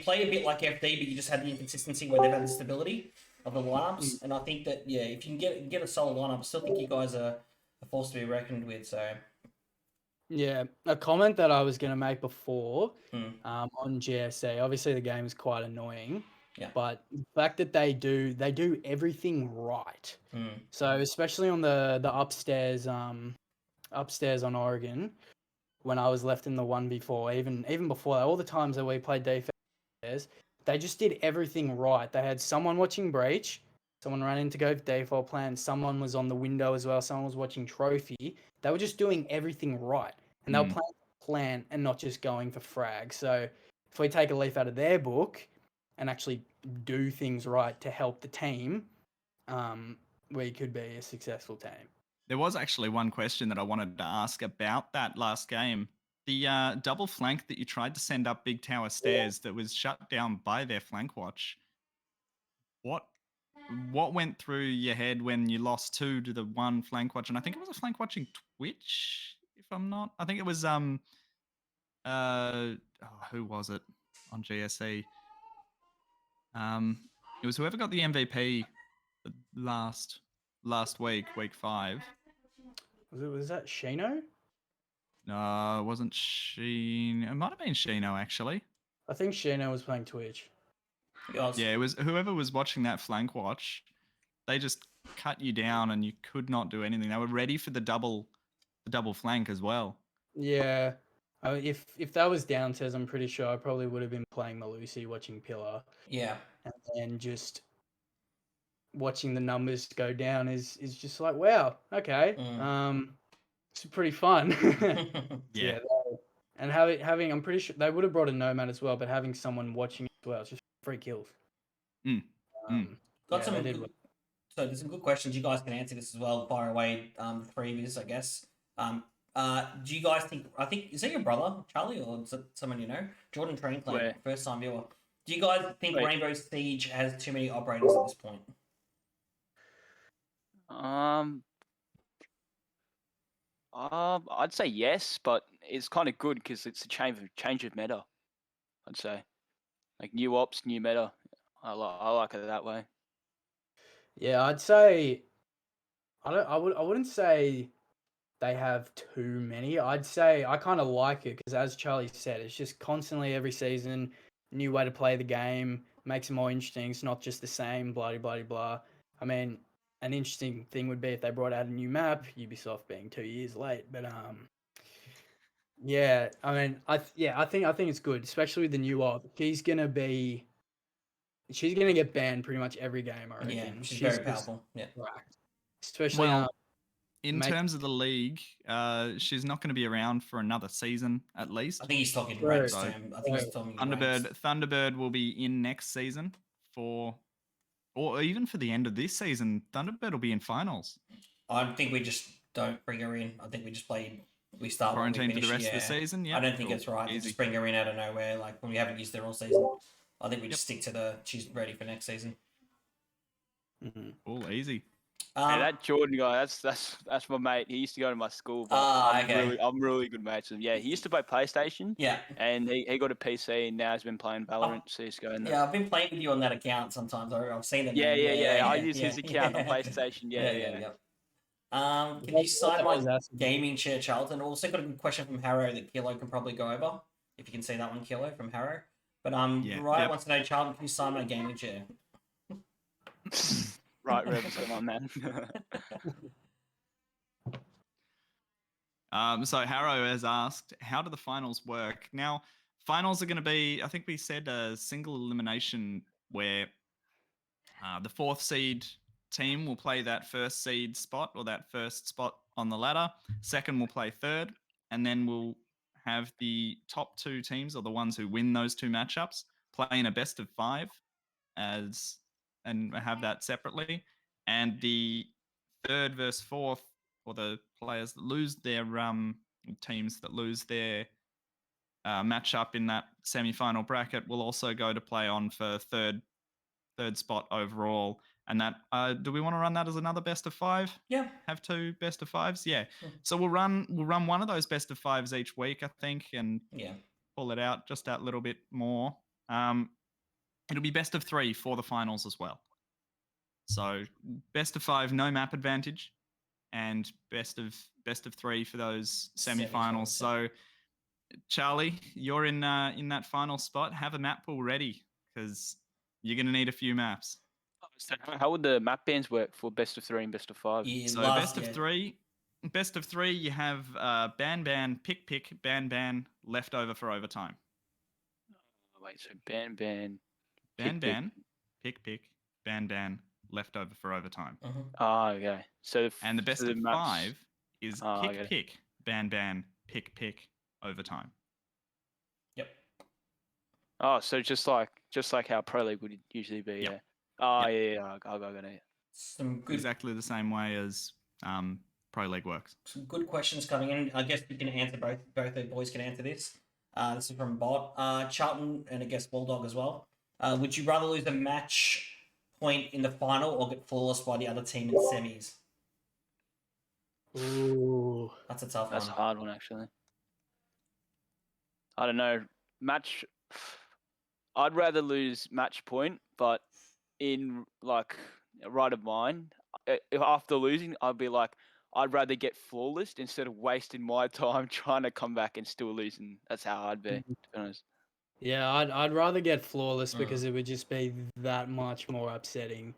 play a bit like FD, but you just had the inconsistency where they've had the stability of the lineups. And I think that if you can get a solid lineup, I still think you guys are a force to be reckoned with. So yeah, a comment that I was going to make before on GSA. Obviously, the game is quite annoying. Yeah. But the fact that they do everything right. So especially on the upstairs on Oregon, when I was left in the 1v4, even before that, all the times that we played defense, they just did everything right. They had someone watching breach, someone running to go for default plan, someone was on the window as well, someone was watching trophy. They were just doing everything right, and they were playing plan and not just going for frag. So if we take a leaf out of their book and actually do things right to help the team, we could be a successful team. There was actually one question that I wanted to ask about that last game. The double flank that you tried to send up Big Tower stairs that was shut down by their flank watch. What went through your head when you lost 2 to the 1 flank watch? And I think it was a flank watching Twitch, if I'm not. I think it was who was it on GSE? It was whoever got the MVP last week, week 5. Was that Shino? No, it wasn't Sheen. It might have been Shino, actually. I think Shino was playing Twitch. Yeah, it was whoever was watching that flank watch. They just cut you down and you could not do anything. They were ready for the double flank as well. Yeah. If that was downstairs, I'm pretty sure I probably would have been playing Malusi, watching Pillar, Yeah. and then just watching the numbers go down is just like, wow, okay, it's pretty fun. Yeah. And having I'm pretty sure they would have brought a nomad as well, but having someone watching as well, it's just free kills. Mm. Got Yeah, some they did good, so there's some good questions. You guys can answer this as well. Fire away, the three of yous, I guess. Do you guys think? I think is that your brother, Charlie, or is it someone you know? Jordan Train Clan, Where? first time viewer. Do you guys think Wait. Rainbow Siege has too many operators at this point? I'd say yes, but it's kind of good because it's a change of meta. I'd say, like new ops, new meta. I like it that way. Yeah, I'd say I wouldn't say they have too many. I'd say I kind of like it because, as Charlie said, it's just constantly every season, new way to play the game, makes it more interesting. It's not just the same, blah, blah, blah. I mean, an interesting thing would be if they brought out a new map, Ubisoft being 2 years late. But yeah, I mean, I think it's good, especially with the new op. She's gonna get banned pretty much every game, I Yeah, reckon. she's very just powerful. Yeah. cracked. Especially Well, in mate- terms of the league, she's not going to be around for another season at least. I think he's talking Right. ranks to him. I think he's talking ranks. Thunderbird will be in next season or even for the end of this season. Thunderbird will be in finals. I think we just don't bring her in. I think we just we start Quarantine when we for the finish. rest of the season. Yeah, I don't think cool. it's right to Easy. just bring her in out of nowhere, like when we haven't used her all season. I think we just stick to she's ready for next season. Cool, easy. Hey, that Jordan guy, that's my mate. He used to go to my school. But I'm really good mates with him. Yeah, he used to play PlayStation. Yeah. And he got a PC and now he's been playing Valorant, CS:GO. And yeah, I've been playing with you on that account sometimes. I've seen it. Yeah. I use his account on PlayStation. Yeah. Can you sign my gaming chair, Charlton? Also got a good question from Harrow that Kilo can probably go over. If you can see that one, Kilo, from Harrow. But Riot wants to know, Charlton, can you sign my gaming chair? Right, Rebs, come on, man. So Harrow has asked, how do the finals work? Now, finals are going to be, I think we said, a single elimination where the fourth seed team will play that first seed spot or that first spot on the ladder. Second will play third, and then we'll have the top two teams, or the ones who win those two matchups, play in a best of five and have that separately. And the third versus fourth, or the players that lose their teams that lose their matchup in that semi-final bracket, will also go to play on for third spot overall. And that do we want to run that as another best of five? Yeah. Have two best of fives? Yeah. So we'll run one of those best of fives each week, I think, and pull it out just that little bit more. It'll be best of three for the finals as well. So best of five, no map advantage, and best of three for those semi-finals. So Charlie, you're in that final spot. Have a map pool ready because you're going to need a few maps. So how would the map bans work for best of three and best of five? So best of three, you have ban, pick, ban, leftover for overtime. Wait, so ban, pick, ban, leftover for overtime. Okay. So and the best of five is pick, ban, pick, overtime. Yep. Oh, so just like how Pro League would usually be. Yep. Oh yeah. I'll go there. Some good, exactly the same way as Pro League works. Some good questions coming in. I guess you can answer both the boys can answer this. This is from Bot. Charlton and I guess Waldog as well. Would you rather lose a match point in the final or get flawless by the other team in semis? Ooh, that's a tough one. That's a hard one, actually. I don't know. I'd rather lose match point, but in like right of mine, after losing, I'd be like, I'd rather get flawless instead of wasting my time trying to come back and still losing. That's how I'd be, to be honest. Yeah, I'd rather get flawless because it would just be that much more upsetting,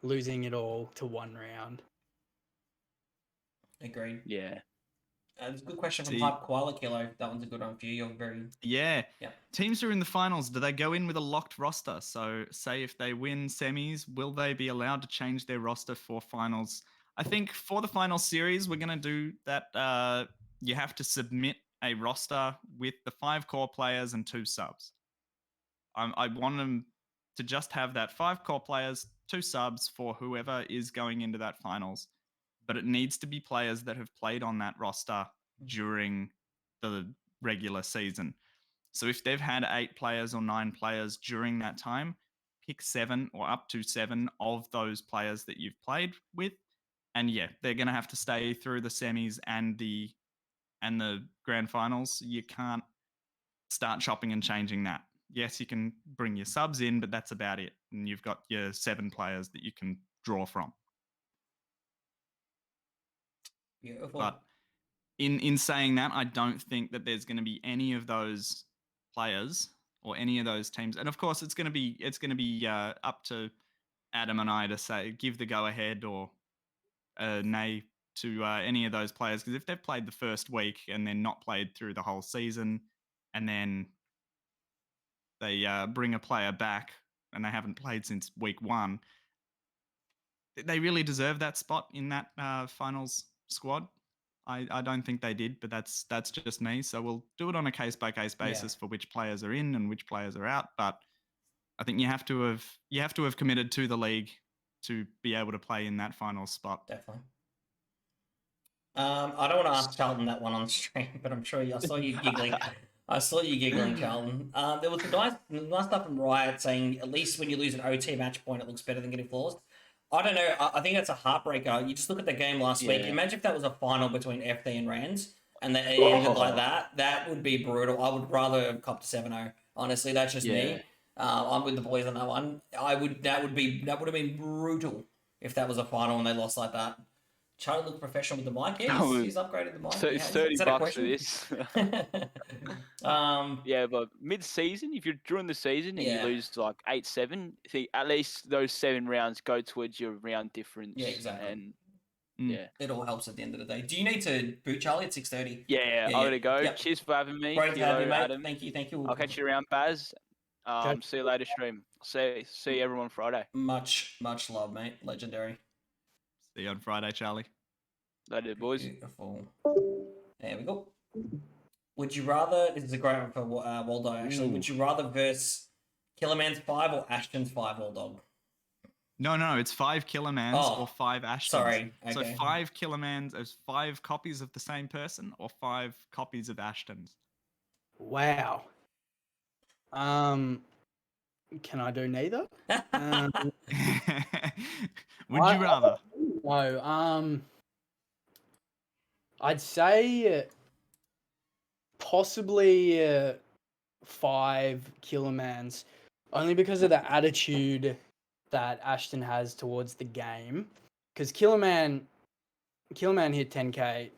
losing it all to one round. Agreed. Yeah. It's a good question from See- Hype Koala Kilo. That one's a good one for you. You're very... Yeah. Yeah. Teams who are in the finals, do they go in with a locked roster? So, say if they win semis, will they be allowed to change their roster for finals? I think for the final series, we're going to do that. You have to submit a roster with the 5 core players and 2 subs. I want them to just have that 5 core players, 2 subs for whoever is going into that finals. But it needs to be players that have played on that roster during the regular season. So if they've had 8 players or 9 players during that time, pick 7 or up to 7 of those players that you've played with. And yeah, they're going to have to stay through the semis and the grand finals. You can't start chopping and changing that. Yes, you can bring your subs in, but that's about it. And you've got your 7 players that you can draw from. Beautiful. But in saying that, I don't think that there's going to be any of those players or any of those teams. And of course, it's going to be up to Adam and I to say give the go ahead or nay to any of those players, because if they've played the first week and then not played through the whole season, and then they bring a player back and they haven't played since week 1, they really deserve that spot in that finals squad. I don't think they did, but that's just me. So we'll do it on a case-by-case basis for which players are in and which players are out. But I think you have to have committed to the league to be able to play in that final spot. Definitely. I don't want to ask Charlton that one on stream, but I'm sure I saw you giggling. I saw you giggling, Charlton. There was nice stuff from Riot saying at least when you lose an OT match point, it looks better than getting flawless. I don't know. I think that's a heartbreaker. You just look at the game last week. Imagine if that was a final between FD and Rands and it ended like that. That would be brutal. I would rather have copped a 7-0. Honestly, that's just me. I'm with the boys on that one. That would have been brutal if that was a final and they lost like that. Charlie looked professional with the mic. Yeah, he's upgraded the mic. So it's $30 for this. Yeah, but mid-season, if you're during the season and you lose like 8-7, I think at least those 7 rounds go towards your round difference. Yeah, exactly. And it all helps at the end of the day. Do you need to boot Charlie at 6:30? Yeah, I'm gonna go. Yep. Cheers for having me. Great to have you, mate. Adam. Thank you. I'll catch you around, Baz. See you later, stream. See everyone Friday. Much love, mate. Legendary. See you on Friday, Charlie. Later, boys. Beautiful. There we go. Would you rather? This is a great one for Waldog, actually. Would you rather verse Killerman's 5 or Ashton's 5, Waldog? No, it's 5 Killermans or 5 Ashtons. Sorry. Okay. So 5 Killermans is 5 copies of the same person or 5 copies of Ashtons? Wow. Can I do neither? Would you rather? No. I'd say possibly 5 Killermans, only because of the attitude that Ashton has towards the game. Because Killerman hit 10k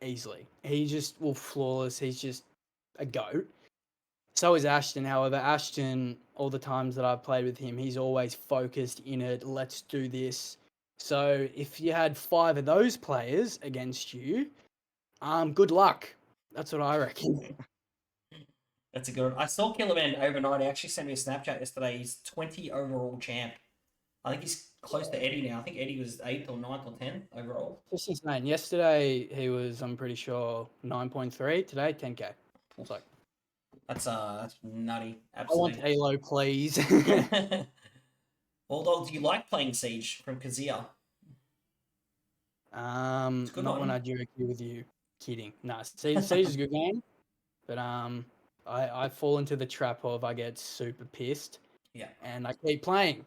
easily. He just flawless. He's just a goat. So is Ashton. However, Ashton, all the times that I've played with him, he's always focused in it. Let's do this. So if you had 5 of those players against you, good luck. That's what I reckon. That's a good one. I saw Killerman overnight. He actually sent me a Snapchat yesterday. He's 20 overall champ. I think he's close to Eddie now. I think Eddie was 8th or 9th or 10th overall. Just insane. Yesterday he was, I'm pretty sure, 9.3. Today 10k. It's like that's nutty. Absolutely. I want Halo, please. Waldog, do you like playing Siege from Kazia? Not when I duo queue with you. Kidding. Nah, Siege is a good game, but I fall into the trap of I get super pissed. Yeah. And I keep playing,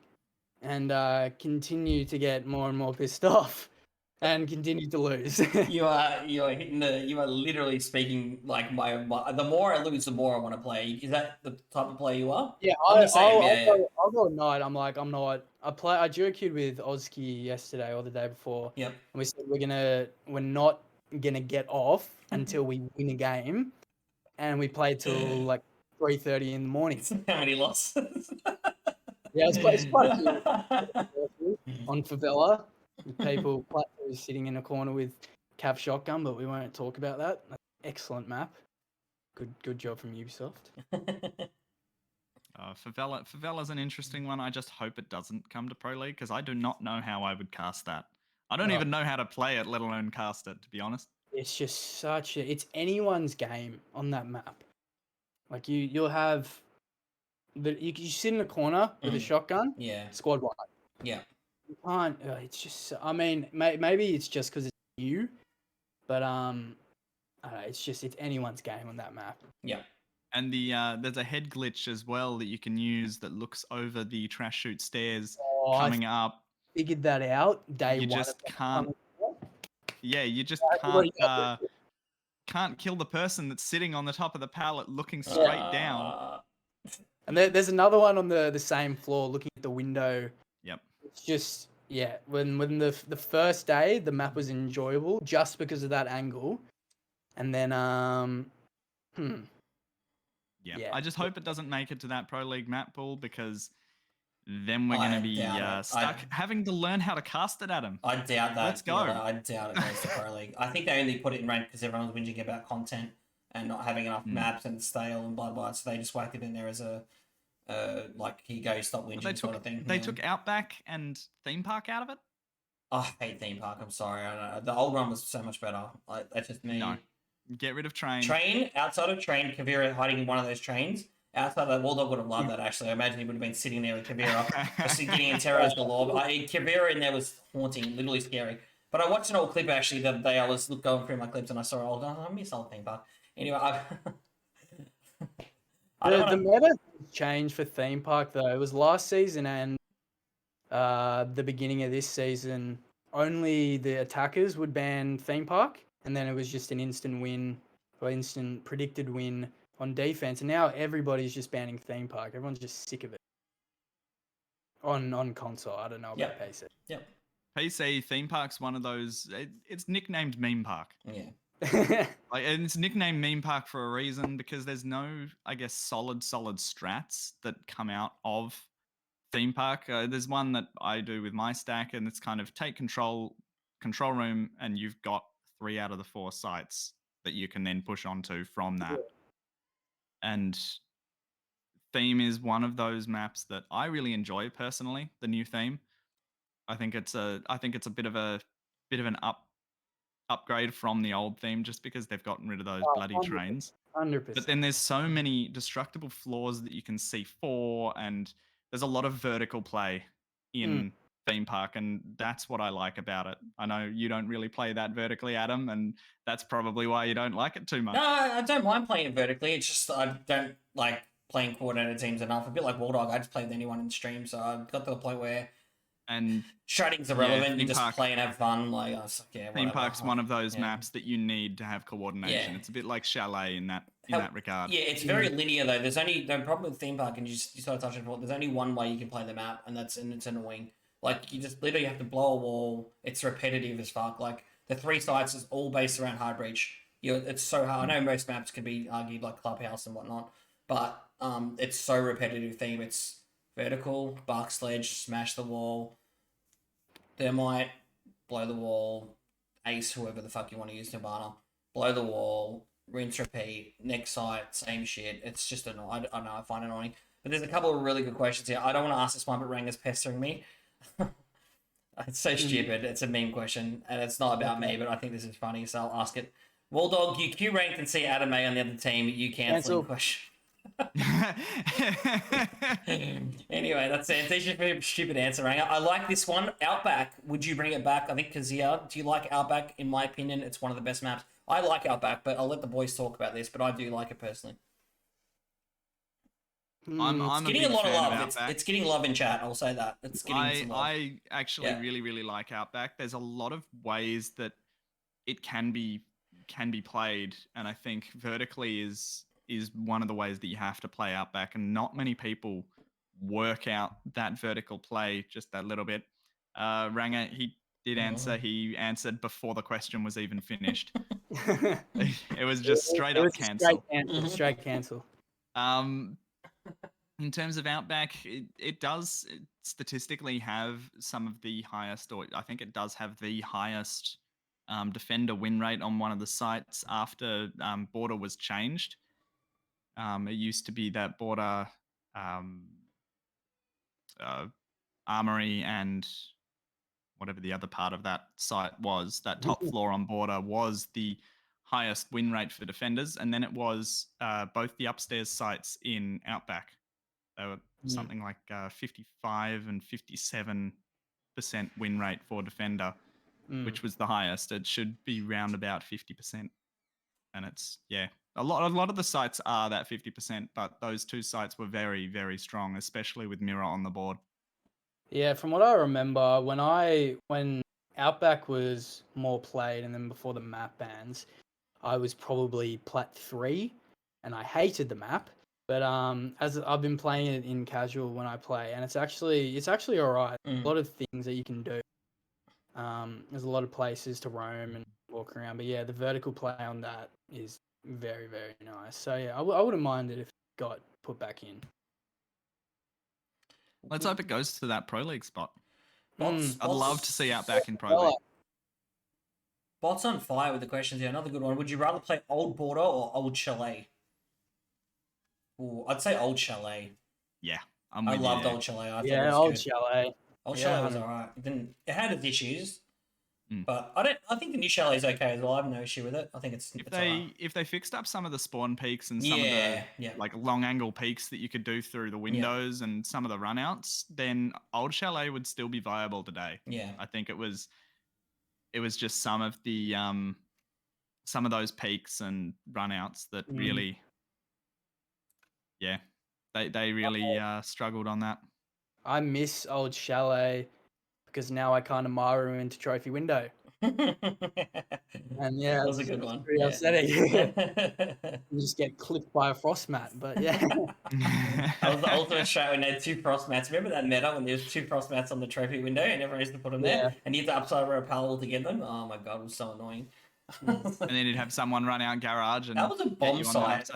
and continue to get more and more pissed off, and continue to lose. You are literally speaking like my the more I lose, the more I want to play. Is that the type of player you are? Yeah, I'll go at night. I'm not. I duo queued with Oski yesterday or the day before. Yep. And we said we're not gonna get off until we win a game, and we played till like 3:30 in the morning. How many losses? Yeah, it's quite a few on Favela. People sitting in a corner with Cav Shotgun, but we won't talk about that. Excellent map. Good job from Ubisoft. Favela's an interesting one. I just hope it doesn't come to Pro League because I do not know how I would cast that. I don't even know how to play it, let alone cast it, to be honest. It's just it's anyone's game on that map. Like you'll have you sit in a corner with a shotgun, Yeah. squad wide. Yeah. You can't. It's just. I mean, maybe it's just because it's new, but I don't know, it's anyone's game on that map. Yeah. And there's a head glitch as well that you can use that looks over the trash chute stairs coming up. Figured that out day You one. just can't. Yeah, you just can't kill the person that's sitting on the top of the pallet looking straight down. And there's another one on the same floor looking at the window. Yep. It's just when the first day the map was enjoyable just because of that angle, and then Yeah. I just hope it doesn't make it to that Pro League map pool because then we're going to be stuck having to learn how to cast it, Adam. I doubt that. Let's go. I doubt it goes to Pro League. I think they only put it in ranked because everyone's whinging about content and not having enough maps and stale and blah blah. So they just whacked it in there as a like here you go, stop whinging sort of thing. They took Outback and Theme Park out of it. Oh, I hate Theme Park. I'm sorry. I don't know. The old one was so much better. That's just me. No. Get rid of Train. Train, outside of Train, Kavira hiding in one of those trains. Outside of that, Waldog would have loved that, actually. I imagine he would have been sitting there with Kavira, just getting in terrors galore. Kavira in there was haunting, literally scary. But I watched an old clip, actually, the other day. I was going through my clips and I saw old. I miss old Theme Park. Anyway, the meta changed for Theme Park, though. It was last season and the beginning of this season. Only the attackers would ban Theme Park. And then it was just an instant win, or instant predicted win on defense. And now everybody's just banning Theme Park. Everyone's just sick of it. On console, I don't know about PC. Yep. PC Theme Park's one of those. It's nicknamed Meme Park. Yeah. And it's nicknamed Meme Park for a reason because there's no, I guess, solid strats that come out of Theme Park. There's one that I do with my stack, and it's kind of take control room, and you've got 3 out of the 4 sites that you can then push onto from that. And Theme is one of those maps that I really enjoy personally, the new Theme. I think it's a bit of an upgrade from the old Theme just because they've gotten rid of those bloody trains. 100%. But then there's so many destructible floors that you can see for, and there's a lot of vertical play in Theme Park, and that's what I like about it. I know you don't really play that vertically, Adam, and that's probably why you don't like it too much. No, I don't mind playing it vertically. It's just I don't like playing coordinated teams enough. A bit like Waldog, I just play with anyone in stream, so I got to the point where shredding's irrelevant. You just play and have fun. Like, I was like, Theme Park's one of those maps that you need to have coordination. Yeah. It's a bit like Chalet in that regard. Yeah, it's very linear though. There's only the problem with Theme Park, and you sort of touched on it before. There's only one way you can play the map, and it's annoying. Like, you just literally have to blow a wall. It's repetitive as fuck. Like, the 3 sites is all based around High Breach. It's so hard. I know most maps can be argued like Clubhouse and whatnot, but it's so repetitive Theme. It's vertical, bark sledge, smash the wall, thermite, blow the wall, ace, whoever the fuck you want to use, Nirvana, blow the wall, rinse, repeat, next site, same shit. It's just annoying. I don't know, I find it annoying. But there's a couple of really good questions here. I don't want to ask this one, but Ranga's pestering me. It's so stupid. It's a meme question, and it's not about me, but I think this is funny, so I'll ask it. Waldog, you Q ranked and see Adam A on the other team. You cancel question. Anyway, that's it. It's just a stupid answer, Ranga. I like this one. Outback. Would you bring it back? I think Kazia. Do you like Outback? In my opinion, it's one of the best maps. I like Outback, but I'll let the boys talk about this. But I do like it personally. I'm getting a lot of love. It's getting love in chat. I'll say that. It's getting some love. I actually really like Outback. There's a lot of ways that it can be played, and I think vertically is one of the ways that you have to play Outback, and not many people work out that vertical play just that little bit. Ranga, he did answer. He answered before the question was even finished. It was just straight up cancel. Straight cancel. In terms of Outback, it does statistically have some of the highest, or I think it does have the highest defender win rate on one of the sites after border was changed. It used to be that border, armory, and whatever the other part of that site was, that top floor on border was the highest win rate for defenders. And then it was both the upstairs sites in Outback. They were something like 55 and 57% win rate for defender, which was the highest. It should be round about 50%. And it's, a lot of the sites are that 50%, but those two sites were very, very strong, especially with Mirror on the board. Yeah, from what I remember, when Outback was more played, and then before the map bans, I was probably plat 3, and I hated the map. But as I've been playing it in casual when I play, and it's actually all right. A lot of things that you can do. There's a lot of places to roam and walk around. But yeah, the vertical play on that is very, very nice. So yeah, I wouldn't mind it if it got put back in. Let's hope it goes to that Pro League spot. Bots, I'd love to see Outback in Pro League. Bots on fire with the questions here. Another good one. Would you rather play Old Border or Old Chalet? Ooh, I'd say Old Chalet. Yeah, I loved Old Chalet. I thought Yeah, it was Old good. Chalet. Old Yeah, Chalet was alright. It had its issues, but I think the new Chalet is okay as well. I have no issue with it. I think it's alright. If they fixed up some of the spawn peaks and some of the like long angle peaks that you could do through the windows and some of the runouts, then Old Chalet would still be viable today. Yeah, I think it was just some of the some of those peaks and runouts that really, they really struggled on that. I miss Old Chalet because now I can't Amaru into Trophy Window. And yeah, that was a good one. Pretty upsetting. You just get clipped by a frost mat, but yeah. That was the ultimate strat when they had 2 frost mats. Remember that meta when there was 2 frost mats on the trophy window and everyone used to put them there, and you had to upside repel to get them? Oh my god, it was so annoying. And then you'd have someone run out garage and that was a bomb site.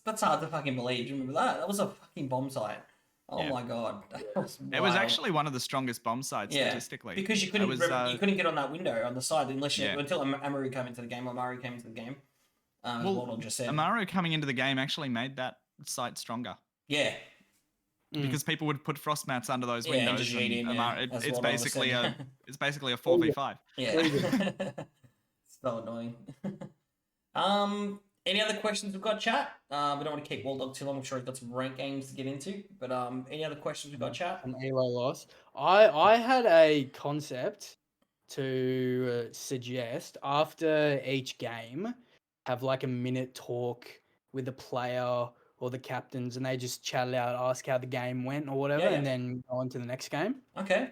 That's hard to fucking believe. Do you remember that? That was a fucking bomb site. Oh my god, it was actually one of the strongest bomb sites statistically. Because you couldn't get on that window on the side unless until Amaru came into the game. Amaru came into the game. Waldog just said Amaru coming into the game actually made that site stronger. Yeah. Because people would put frost mats under those windows. It's basically a 4v5. Yeah. It's so annoying. Any other questions we've got, chat? We don't want to keep Waldog too long. I'm sure he's got some rank games to get into. But any other questions we've got, chat? An Elo loss. I had a concept to suggest after each game, have like a minute talk with the player or the captains, and they just chat it out, ask how the game went or whatever, and then go on to the next game. Okay.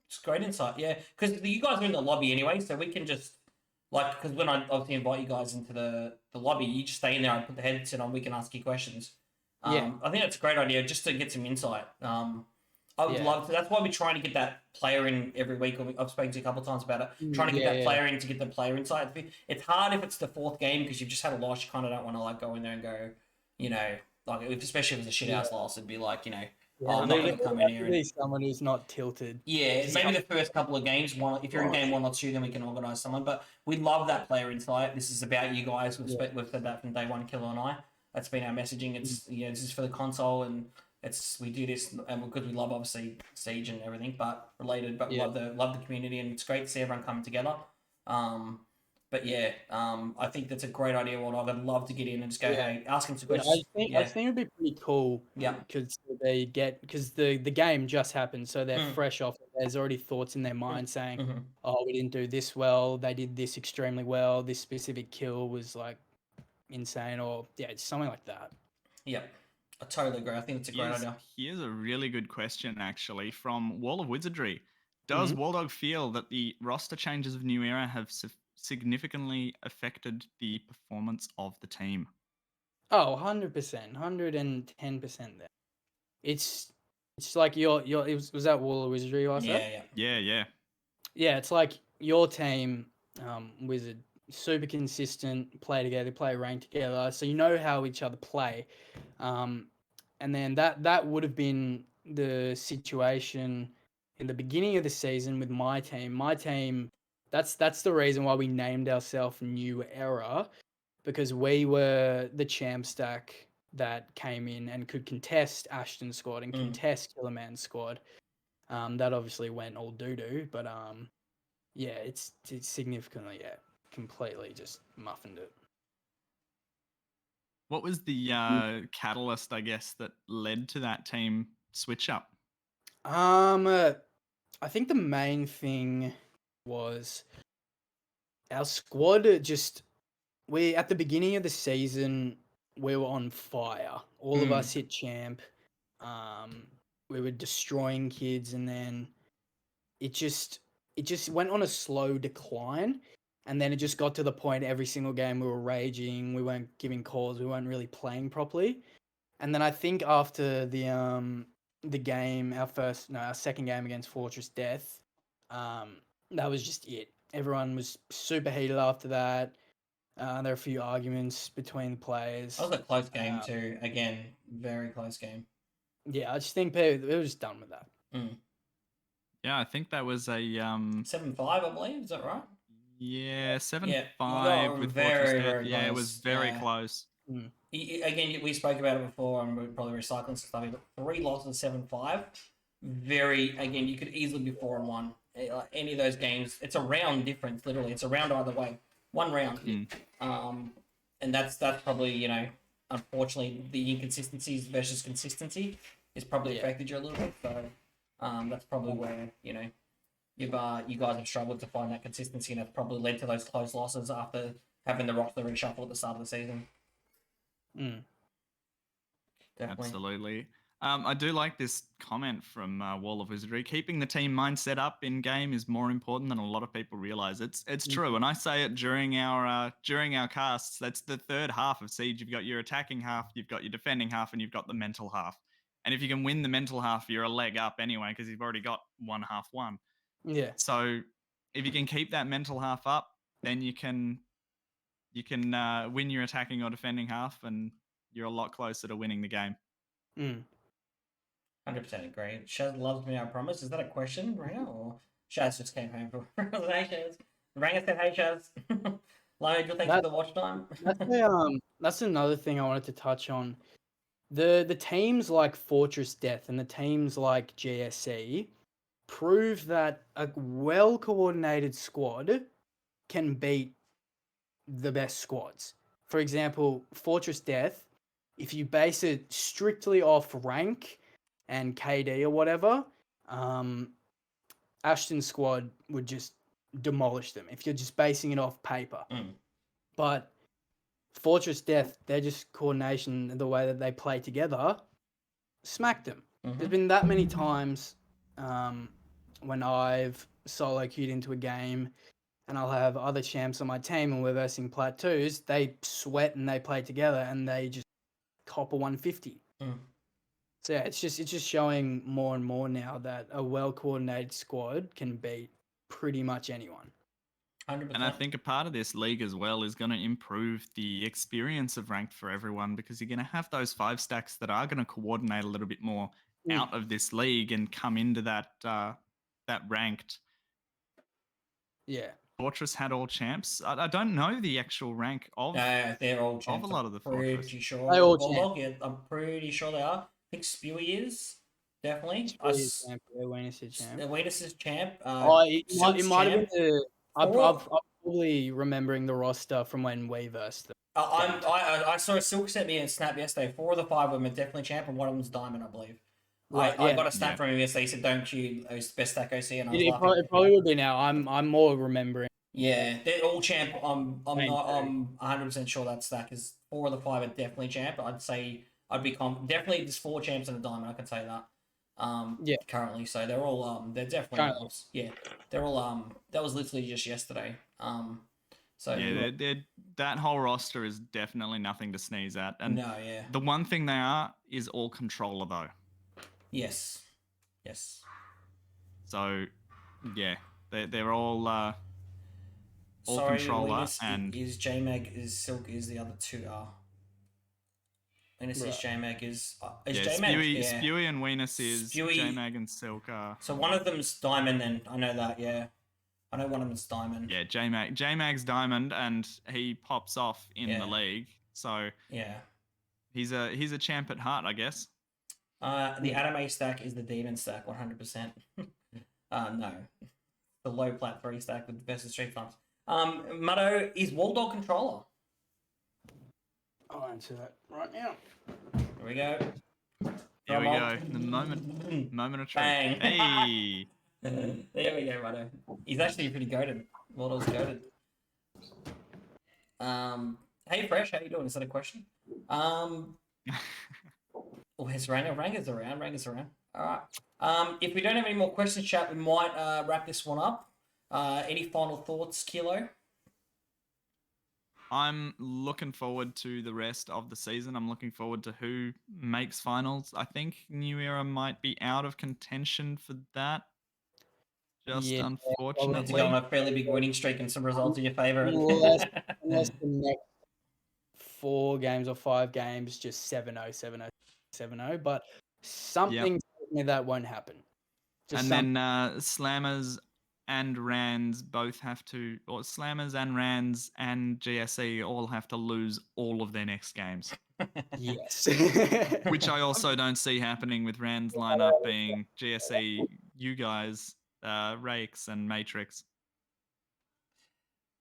It's great insight, yeah. Because you guys are in the lobby anyway, so we can just... because when I obviously invite you guys into the lobby, you just stay in there and put the headset on. We can ask you questions. I think that's a great idea just to get some insight. I would love to. That's why we're trying to get that player in every week. I've spoken to you a couple of times about it. Trying to get that player in to get the player insight. It's hard if it's the 4th game because you've just had a loss. You kind of don't want to go in there and go, especially if it's a shit house loss. It'd be like, I'm not going to come in here. And... someone who's not tilted. Yeah, maybe the first couple of games. If you're in game 1 or 2, then we can organise someone. But we love that player insight. This is about you guys. We've said that from day one, Killer and I. That's been our messaging. It's this is for the console, and we do this and because we love obviously Siege and everything, but related. But we love the community, and it's great to see everyone coming together. I think that's a great idea. I'd love to get in and just go, hey, ask them some questions. I think it'd be pretty cool. Yeah, because the game just happened, so they're fresh off. There's already thoughts in their mind saying, "Oh, we didn't do this well. They did this extremely well. This specific kill was like insane," or something like that. Yeah, I totally agree. I think it's a great idea. Here's a really good question actually from Wall of Wizardry. Does Waldog feel that the roster changes of New Era have significantly affected the performance of the team? Oh, 100%, 110% there. It's like was that Wall of Wizardry last night? Yeah. Yeah, it's like your team, Wizard, super consistent, play rank together, so you know how each other play. And then that would have been the situation in the beginning of the season with my team. My team, That's the reason why we named ourselves New Era, because we were the champ stack that came in and could contest Ashton's squad and contest Killerman's squad. That obviously went all doo-doo, but yeah, it's significantly, completely just muffined it. What was the catalyst, I guess, that led to that team switch up? I think the main thing was our squad we at the beginning of the season we were on fire. All of us hit champ. We were destroying kids, and then it just went on a slow decline, and then it just got to the point every single game we were raging, we weren't giving calls, we weren't really playing properly. And then I think after the game, our second game against Fortress Death, that was just it. Everyone was super heated after that. There were a few arguments between the players. That was a close game too. Again, very close game. Yeah, I just think it was just done with that. Yeah, I think that was a 7-5, I believe. Is that right? Yeah, 7-5 with very, Fortress Death. very Yeah, it close. was very close. Again, we spoke about it before, and we're probably recycling some stuff. But 3 losses, 7-5. Again, you could easily be 4-1. Any of those games, it's a round difference. Literally, it's a round either way. 1 round. And that's probably, unfortunately, the inconsistencies versus consistency has probably affected you a little bit. So that's probably where you guys have struggled to find that consistency, and that's probably led to those close losses after having the roster reshuffle at the start of the season. Definitely. Absolutely. I do like this comment from Wall of Wizardry. Keeping the team mindset up in game is more important than a lot of people realize. It's true, and I say it during our casts. That's the third half of Siege. You've got your attacking half, you've got your defending half, and you've got the mental half. And if you can win the mental half, you're a leg up anyway because you've already got one half won. Yeah. So if you can keep that mental half up, then you can win your attacking or defending half, and you're a lot closer to winning the game. 100% agree. Shaz loves me, I promise. Is that a question, Ranga? Or Shaz just came home for hey Shaz. Ranga said, hey Shaz. Lionel, thanks for the watch time. That's another thing I wanted to touch on. The teams like Fortress Death and the teams like GSC prove that a well-coordinated squad can beat the best squads. For example, Fortress Death, if you base it strictly off rank and KD or whatever, Ashton's squad would just demolish them if you're just basing it off paper. But Fortress Death, they're just coordination, the way that they play together, smacked them. There's been that many times when I've solo queued into a game and I'll have other champs on my team and we're versing Plat 2s, they sweat and they play together and they just cop a 150. So yeah, it's just showing more and more now that a well-coordinated squad can beat pretty much anyone. 100%. And I think a part of this league as well is going to improve the experience of ranked for everyone, because you're going to have those 5 stacks that are going to coordinate a little bit more out of this league and come into that ranked. Yeah. Fortress had all champs. I don't know the actual rank of. They're all champs. Of a lot of the Fortress. Fortress. Sure. They're all Waldog, yeah, I'm pretty sure they are. I think Spewy is definitely. Awareness is champ. Awareness is champ. It might have been I'm probably remembering the roster from when we versed them. I saw Silk sent me a snap yesterday. 4 of the 5 of them are definitely champ, and one of them's diamond, I believe. Right, I got a snap from him yesterday. He said, "Don't you best stack OC?" And I was it probably would be now. I'm more remembering. Yeah, they're all champ. I'm 100% sure that stack is 4 of the 5 are definitely champ. I'd say definitely there's 4 champs and a diamond. I can say that. Currently, so they're all they're definitely they're all that was literally just yesterday. That whole roster is definitely nothing to sneeze at. And no, the one thing they are is all controller though. Yes. So, yeah, they're all controller and is JMag is Silk is the other 2 are. Venus is JMag is JMag Spewy and Venus is Spewy, JMag and Silk are. So one of them's diamond, and I know that. Yeah, I know one of them's Diamond. Yeah, J-Mag's Diamond, and he pops off in the Yeah. league. So Yeah. he's a champ at heart, I guess. The anime stack is the demon stack, 100%. No. The low plat 3 stack with versus Street Farms. Mutto, is Waldog controller? I'll answer that right now. Here we go. Here we Come go. on. The moment of truth. Bang. Hey. There we go, Mutto. He's actually pretty goated. Waldog's goated. Hey Fresh, how you doing? Is that a question? Where's Ranger? Ranger's around. All right. If we don't have any more questions, chat, we might wrap this one up. Any final thoughts, Kilo? I'm looking forward to the rest of the season. I'm looking forward to who makes finals. I think New Era might be out of contention for that. Just Yeah, Need to unfortunately. go on a fairly big winning streak and some results in your favour. Unless the next 4 games or 5 games just 7-0, 7-0, 7-0, but something tells me that won't happen. And then Slammers and Rands both have to, or Slammers and Rands and GSE all have to lose all of their next games. Yes. Which I also don't see happening with Rands lineup being GSE, you guys, Rakes and Matrix.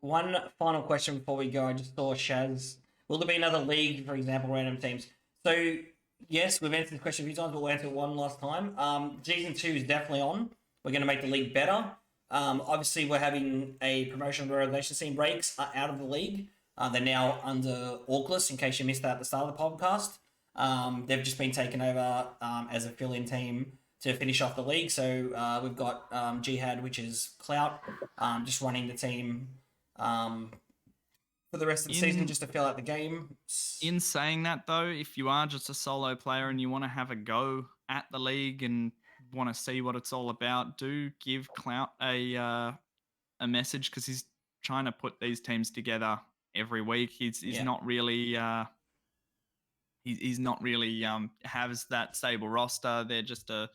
One final question before we go. I just saw Shaz. Will there be another league, for example, random teams? So, yes, we've answered the question a few times, but we'll answer it one last time. Season 2 is definitely on. We're going to make the league better. Obviously, we're having a promotion of relations team. Rakes are out of the league. They're now under Aukless, in case you missed that at the start of the podcast. They've just been taken over as a fill-in team to finish off the league. So we've got Jihad, which is Clout, just running the team for the rest of the season, just to fill out the game. In saying that, though, if you are just a solo player and you want to have a go at the league and want to see what it's all about, do give Clout a message, because he's trying to put these teams together every week. He's not really he's not really has that stable roster. They're just a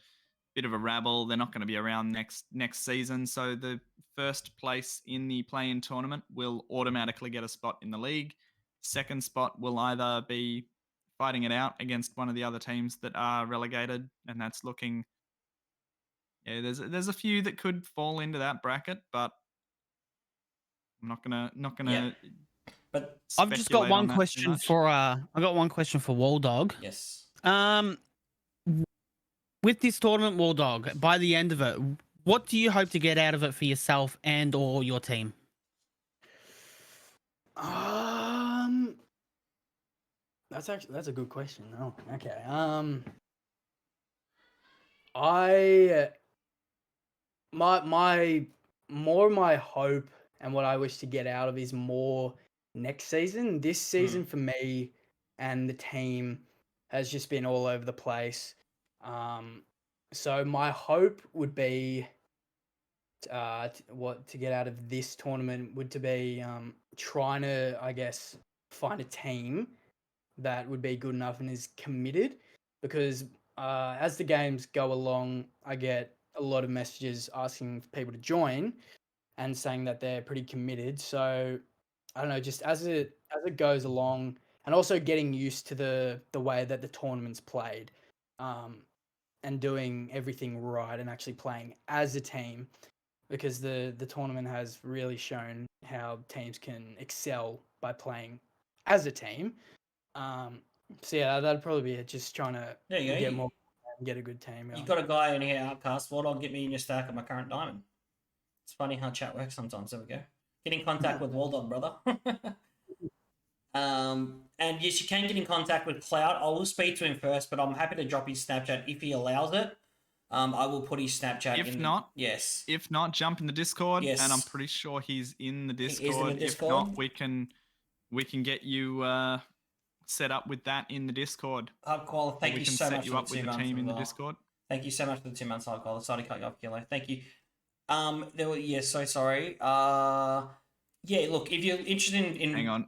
bit of a rabble. They're not going to be around next season. So the first place in the play-in tournament will automatically get a spot in the league. Second spot will either be fighting it out against one of the other teams that are relegated, and that's looking. Yeah, there's a few that could fall into that bracket, but I'm not gonna. But I've just got one question for I got one question for Waldog. yes. With this tournament, Waldog, by the end of it, what do you hope to get out of it for yourself and or your team? That's a good question. Oh, okay. My hope and what I wish to get out of is more next season. This season for me and the team has just been all over the place. So my hope would be to get out of this tournament would to be trying to, I guess, find a team that would be good enough and is committed, because as the games go along, I get a lot of messages asking people to join and saying that they're pretty committed. So I don't know, just as it goes along, and also getting used to the way that the tournament's played, and doing everything right and actually playing as a team, because the tournament has really shown how teams can excel by playing as a team. So yeah, that'd probably be it. Just trying to get a good team. You got a guy in here, Outcast. Why don't get me in your stack of my current diamond? It's funny how chat works sometimes. There we go. Get in contact with Waldog, brother. And yes, you can get in contact with Cloud. I will speak to him first, but I'm happy to drop his Snapchat if he allows it. I will put his Snapchat If not, jump in the Discord. Yes. And I'm pretty sure he's in the Discord. He is in the Discord. If not, we can get you set up with that in the Discord. Hardcore, thank you so much. We can set you up with the team in the Discord. Thank you so much for the 2 months, Hardcore. Sorry to cut you off, Kilo. Thank you. So sorry. Look, if you're interested in hang on.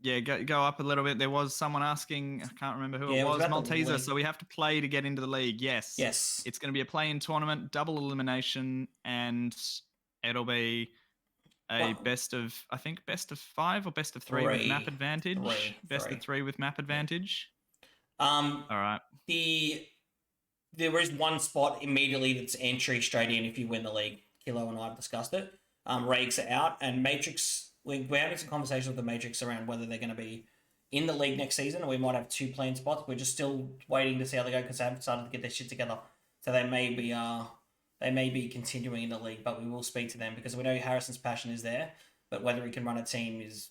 Yeah, go up a little bit. There was someone asking, I can't remember who it was, Malteser. So we have to play to get into the league. Yes. Yes. It's going to be a play-in tournament, double elimination, and it'll be a Well, best of 5 or best of 3 with map Three. advantage. Three. Best of 3 with map advantage. Um, All right. there is one spot immediately that's entry straight in if you win the league. Kilo and I have discussed it. Rakes are out, and Matrix. We're having some conversations with the Matrix around whether they're going to be in the league next season, or we might have 2 playing spots. We're just still waiting to see how they go because they haven't started to get their shit together. So they may be continuing in the league, but we will speak to them because we know Harrison's passion is there. But whether he can run a team is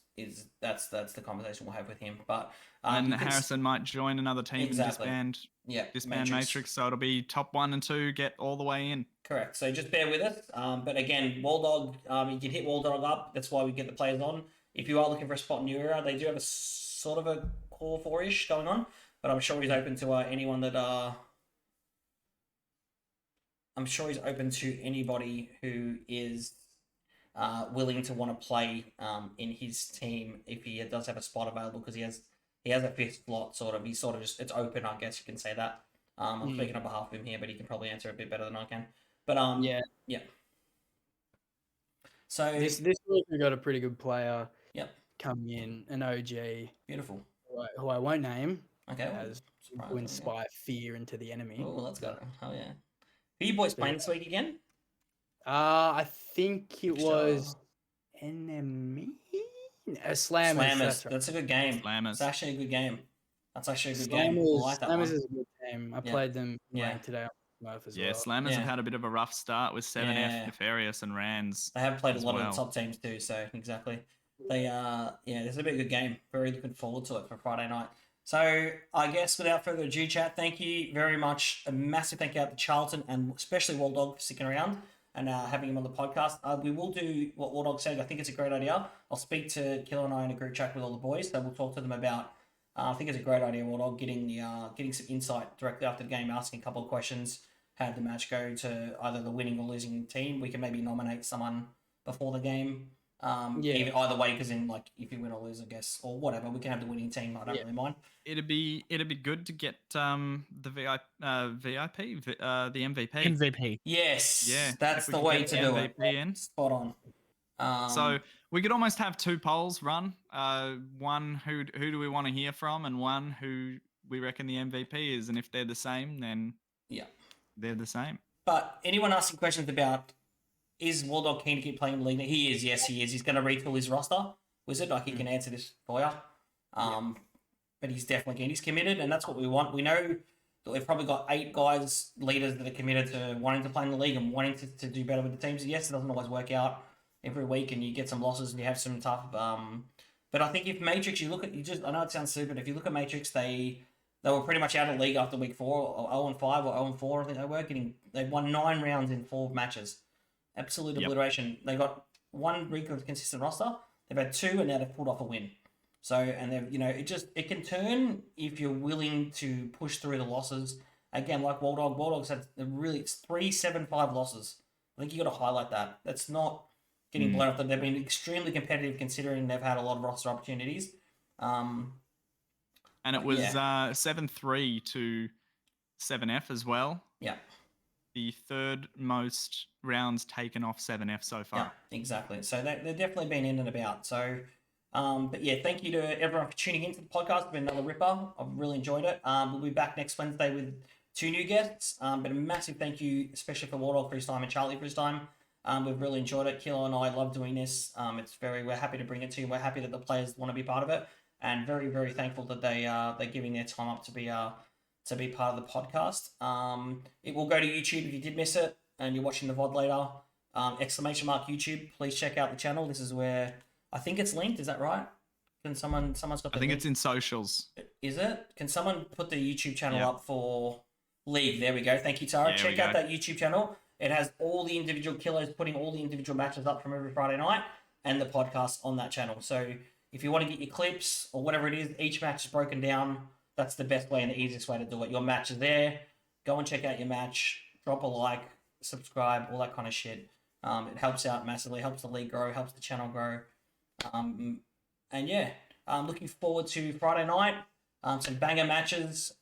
that's the conversation we'll have with him. But And you can Harrison might join another team Exactly. and yeah, disband Matrix, so it'll be top 1 and 2 get all the way in. Correct. So just bear with us. But again, Waldog, you can hit Waldog up. That's why we get the players on. If you are looking for a spot in your era, they do have a sort of a core 4-ish going on. But I'm sure he's open to anyone that I'm sure he's open to anybody who is willing to want to play in his team if he does have a spot available because he has a 5th slot sort of. He's sort of just it's open, I guess you can say that. I'm speaking on behalf of him here, but he can probably answer a bit better than I can. But yeah. So This week we got a pretty good player. Yep. Coming in, an OG. Beautiful. Who I won't name. Okay. As to inspire fear into the enemy. Oh, let's go. Oh yeah. Who you boys playing this week again? I think it was enemy. Slammers. That's a good game. Slammers. It's actually a good game. That's actually a good Slammers, game. I like that Slammers one. is a good game. I played them ranked today on Smurf as Yeah, well. Slammers have had a bit of a rough start with 7F, Nefarious, and Rands. They have played a as lot well. of the top teams too, so exactly. They this will be a good game. Very looking forward to it for Friday night. So I guess without further ado, chat, thank you very much. A massive thank you out to Chqrlton and especially Waldog for sticking around and having him on the podcast. We will do what Waldog said. I think it's a great idea. I'll speak to Killer and I in a group chat with all the boys. So we'll talk to them about. I think it's a great idea, Waldog, getting some insight directly after the game, asking a couple of questions. How did the match go to either the winning or losing team? We can maybe nominate someone before the game. Either way, because in like if you win or lose, I guess, or whatever, we can have the winning team. I don't really mind. It'd be good to get the VIP, the MVP. MVP. Yes, Yeah, that's if we the could way get to the do it. MVP in. Spot on. So we could almost have 2 polls run. One who do we want to hear from, and one who we reckon the MVP is. And if they're the same, then they're the same. But anyone asking questions about is Waldog keen to keep playing the league? He is. Yes, he is. He's going to retool his roster. Wizard, like he can answer this for you. But he's definitely keen. He's committed, and that's what we want. We know that we've probably got 8 guys, leaders that are committed to wanting to play in the league and wanting to do better with the teams. Yes, it doesn't always work out every week, and you get some losses and you have some tough. But I think if Matrix, I know it sounds stupid. If you look at Matrix, they were pretty much out of the league after week 4, or 0-5 or 0-4. I think they were they won 9 rounds in 4 matches. Absolute obliteration. They got 1 consistent roster. They've had 2, and now they've pulled off a win. So, and they've, it can turn if you're willing to push through the losses. Again, like Waldog. Waldog's had it's 3-7-5 losses. I think you got to highlight that. That's not getting blown up. They've been extremely competitive considering they've had a lot of roster opportunities. And it was 7-3 to 7F as well. Yeah. The 3rd most rounds taken off 7F so far. Yeah, exactly. So they've definitely been in and about. So, but yeah, thank you to everyone for tuning into the podcast. It's been another ripper. I've really enjoyed it. We'll be back next Wednesday with 2 new guests. But a massive thank you, especially for Waldog for his time and Charlie for his time. We've really enjoyed it. Kilo and I love doing this. We're happy to bring it to you. We're happy that the players want to be part of it, and very, very thankful that they're giving their time up to be part of the podcast. It will go to YouTube if you did miss it and you're watching the VOD later. !YouTube. Please check out the channel. This is where I think it's linked. Is that right? Can someone's got the I think link? it's in socials. Is it? Can someone put the YouTube channel up for League? There we go. Thank you, Tara. Check out that YouTube channel. It has all the individual killers putting all the individual matches up from every Friday night and the podcast on that channel. So if you want to get your clips or whatever it is, each match is broken down. That's the best way and the easiest way to do it. Your match is there. Go and check out your match. Drop a like, subscribe, all that kind of shit. It helps out massively. Helps the league grow. Helps the channel grow. And yeah, looking forward to Friday night. Some banger matches.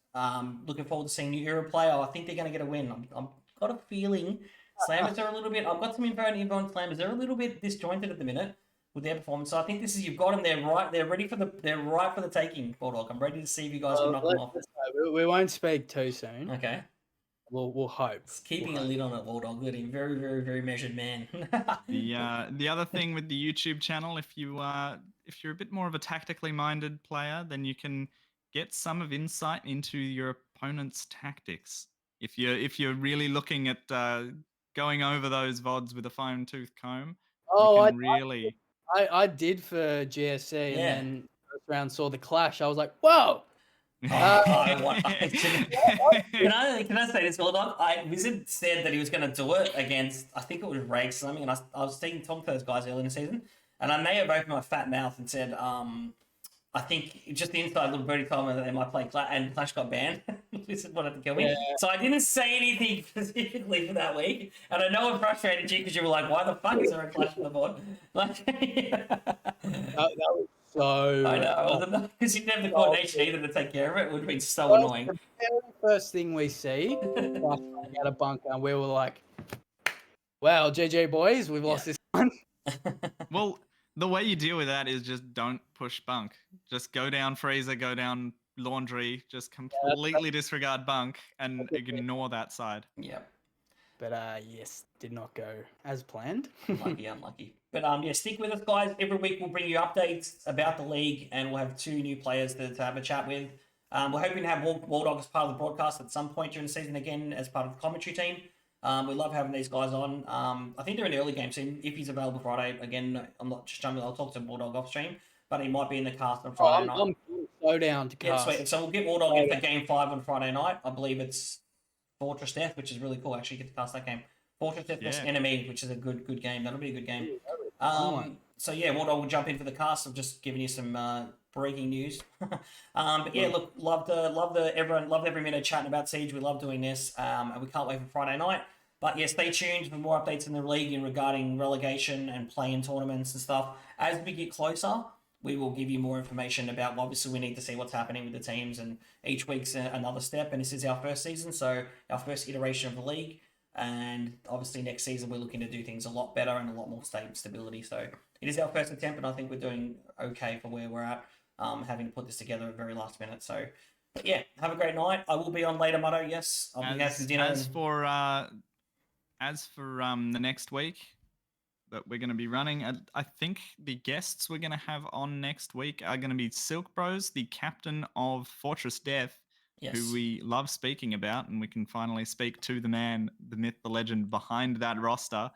Looking forward to seeing New Era play. I think they're going to get a win. I've got a feeling Slammers are a little bit. I've got some info on Slammers. They're a little bit disjointed at the minute with their performance. So I think this is you've got them. They're right. They're ready for the. They're right for the taking. Waldog. I'm ready to see if you guys can knock them off. We won't speak too soon. Okay. We'll hope. It's keeping a lid on it, Waldog. Good. Very, very, very measured man. The other thing with the YouTube channel, if you're a bit more of a tactically minded player, then you can get some of insight into your opponent's tactics. If you're really looking at going over those VODs with a fine-tooth comb, you can really. I did for GSC, Yeah. and then first round saw the clash. I was like, whoa. Can I say this, Waldog? Wizard said that he was going to do it against, I think it was Rakes or something, and I was talking to those guys early in the season, and I may have opened my fat mouth and said, I think just the inside little birdie told me that they might play Clash, and Clash got banned. Wizard wanted to kill me. Yeah. So I didn't say anything specifically for that week, and I know it frustrated you because you were like, why the fuck is there a Clash on the board? Like, that was so... I know, because you didn't have the coordination either to take care of it. It would have been so annoying. The very first thing we see, out of bunker, and we were like, wow, GG boys, we've lost this one. Well, the way you deal with that is just don't push bunk. Just go down freezer, go down laundry, just completely disregard bunk and ignore that side. Yeah. But yes, did not go as planned. Unlucky. But yeah, stick with us, guys. Every week we'll bring you updates about the league, and we'll have 2 new players to have a chat with. We're hoping to have Waldog as part of the broadcast at some point during the season again as part of the commentary team. We love having these guys on. I think they're in the early game soon. If he's available Friday, again, I'm not just jumping. I'll talk to Waldog off stream, but he might be in the cast on Friday night. I'm so down to cast. Yeah, sweet. So we'll get Waldog in for Game 5 on Friday night. I believe it's Fortress Death, which is really cool. Actually, get to cast that game. Fortress Death versus Enemy, which is a good game. That'll be a good game. So yeah, Waldog will jump in for the cast. I'm just giving you some breaking news. But yeah, look, loved every minute chatting about Siege. We love doing this, and we can't wait for Friday night. But yeah, stay tuned for more updates in the league and regarding relegation and play-in tournaments and stuff. As we get closer, we will give you more information about. Obviously, we need to see what's happening with the teams, and each week's another step. And this is our first season, so our first iteration of the league. And obviously next season we're looking to do things a lot better and a lot more stability. So it is our first attempt, and I think we're doing okay for where we're at, having to put this together at the very last minute. So but yeah, have a great night. I will be on later, Mutto. Yes, I'll be having dinner. As for the next week that we're going to be running, I think the guests we're going to have on next week are going to be Silk Bros, the captain of Fortress Death. Yes. Who we love speaking about, and we can finally speak to the man, the myth, the legend behind that roster.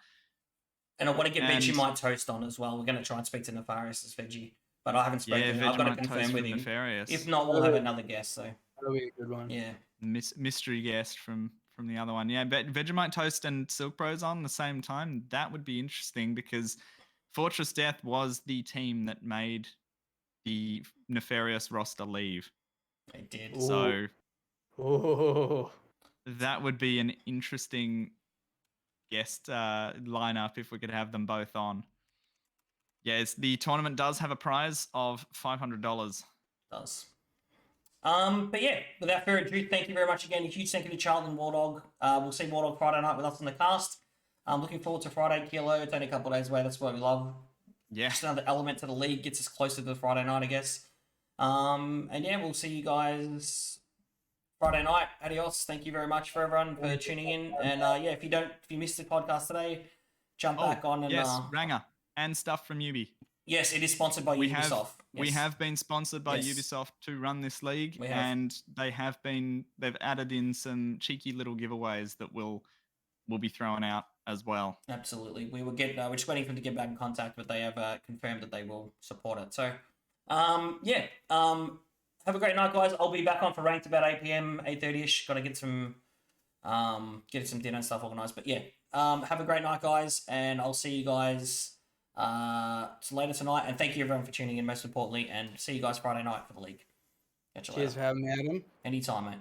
And I want to get Vegemite Toast on as well. We're going to try and speak to Nefarious as Veggie, but I haven't spoken to him. I've got to confirm with him. Nefarious. If not, we'll have another guest. So that'll be a good one. Yeah, mystery guest from the other one. Yeah, but Vegemite Toast and Silk Bros on the same time. That would be interesting because Fortress Death was the team that made the Nefarious roster leave. They did. So that would be an interesting guest lineup if we could have them both on. Yes, the tournament does have a prize of $500. Does. But yeah, without further ado, thank you very much again. A huge thank you to Chqrlton and Waldog. We'll see Waldog Friday night with us on the cast. I'm looking forward to Friday, Kilo. It's only a couple of days away. That's what we love. Yeah. Just another element to the league. Gets us closer to the Friday night, I guess. And yeah, we'll see you guys Friday night. Adios. Thank you very much for everyone for tuning in. And yeah, if you missed the podcast today, jump back on and Ranger and stuff from Ubi. Yes, it is sponsored by Ubisoft. We have been sponsored by Ubisoft to run this league, and they've added in some cheeky little giveaways that we'll be throwing out as well. Absolutely. We're just waiting for them to get back in contact, but they have confirmed that they will support it. So have a great night, guys. I'll be back on for ranked about 8 p.m, 8:30ish. Got to get some dinner and stuff organized. But yeah, have a great night, guys, and I'll see you guys later tonight. And thank you everyone for tuning in, most importantly, and see you guys Friday night for the league. Catch you later. Cheers for having me, Adam. Anytime, mate.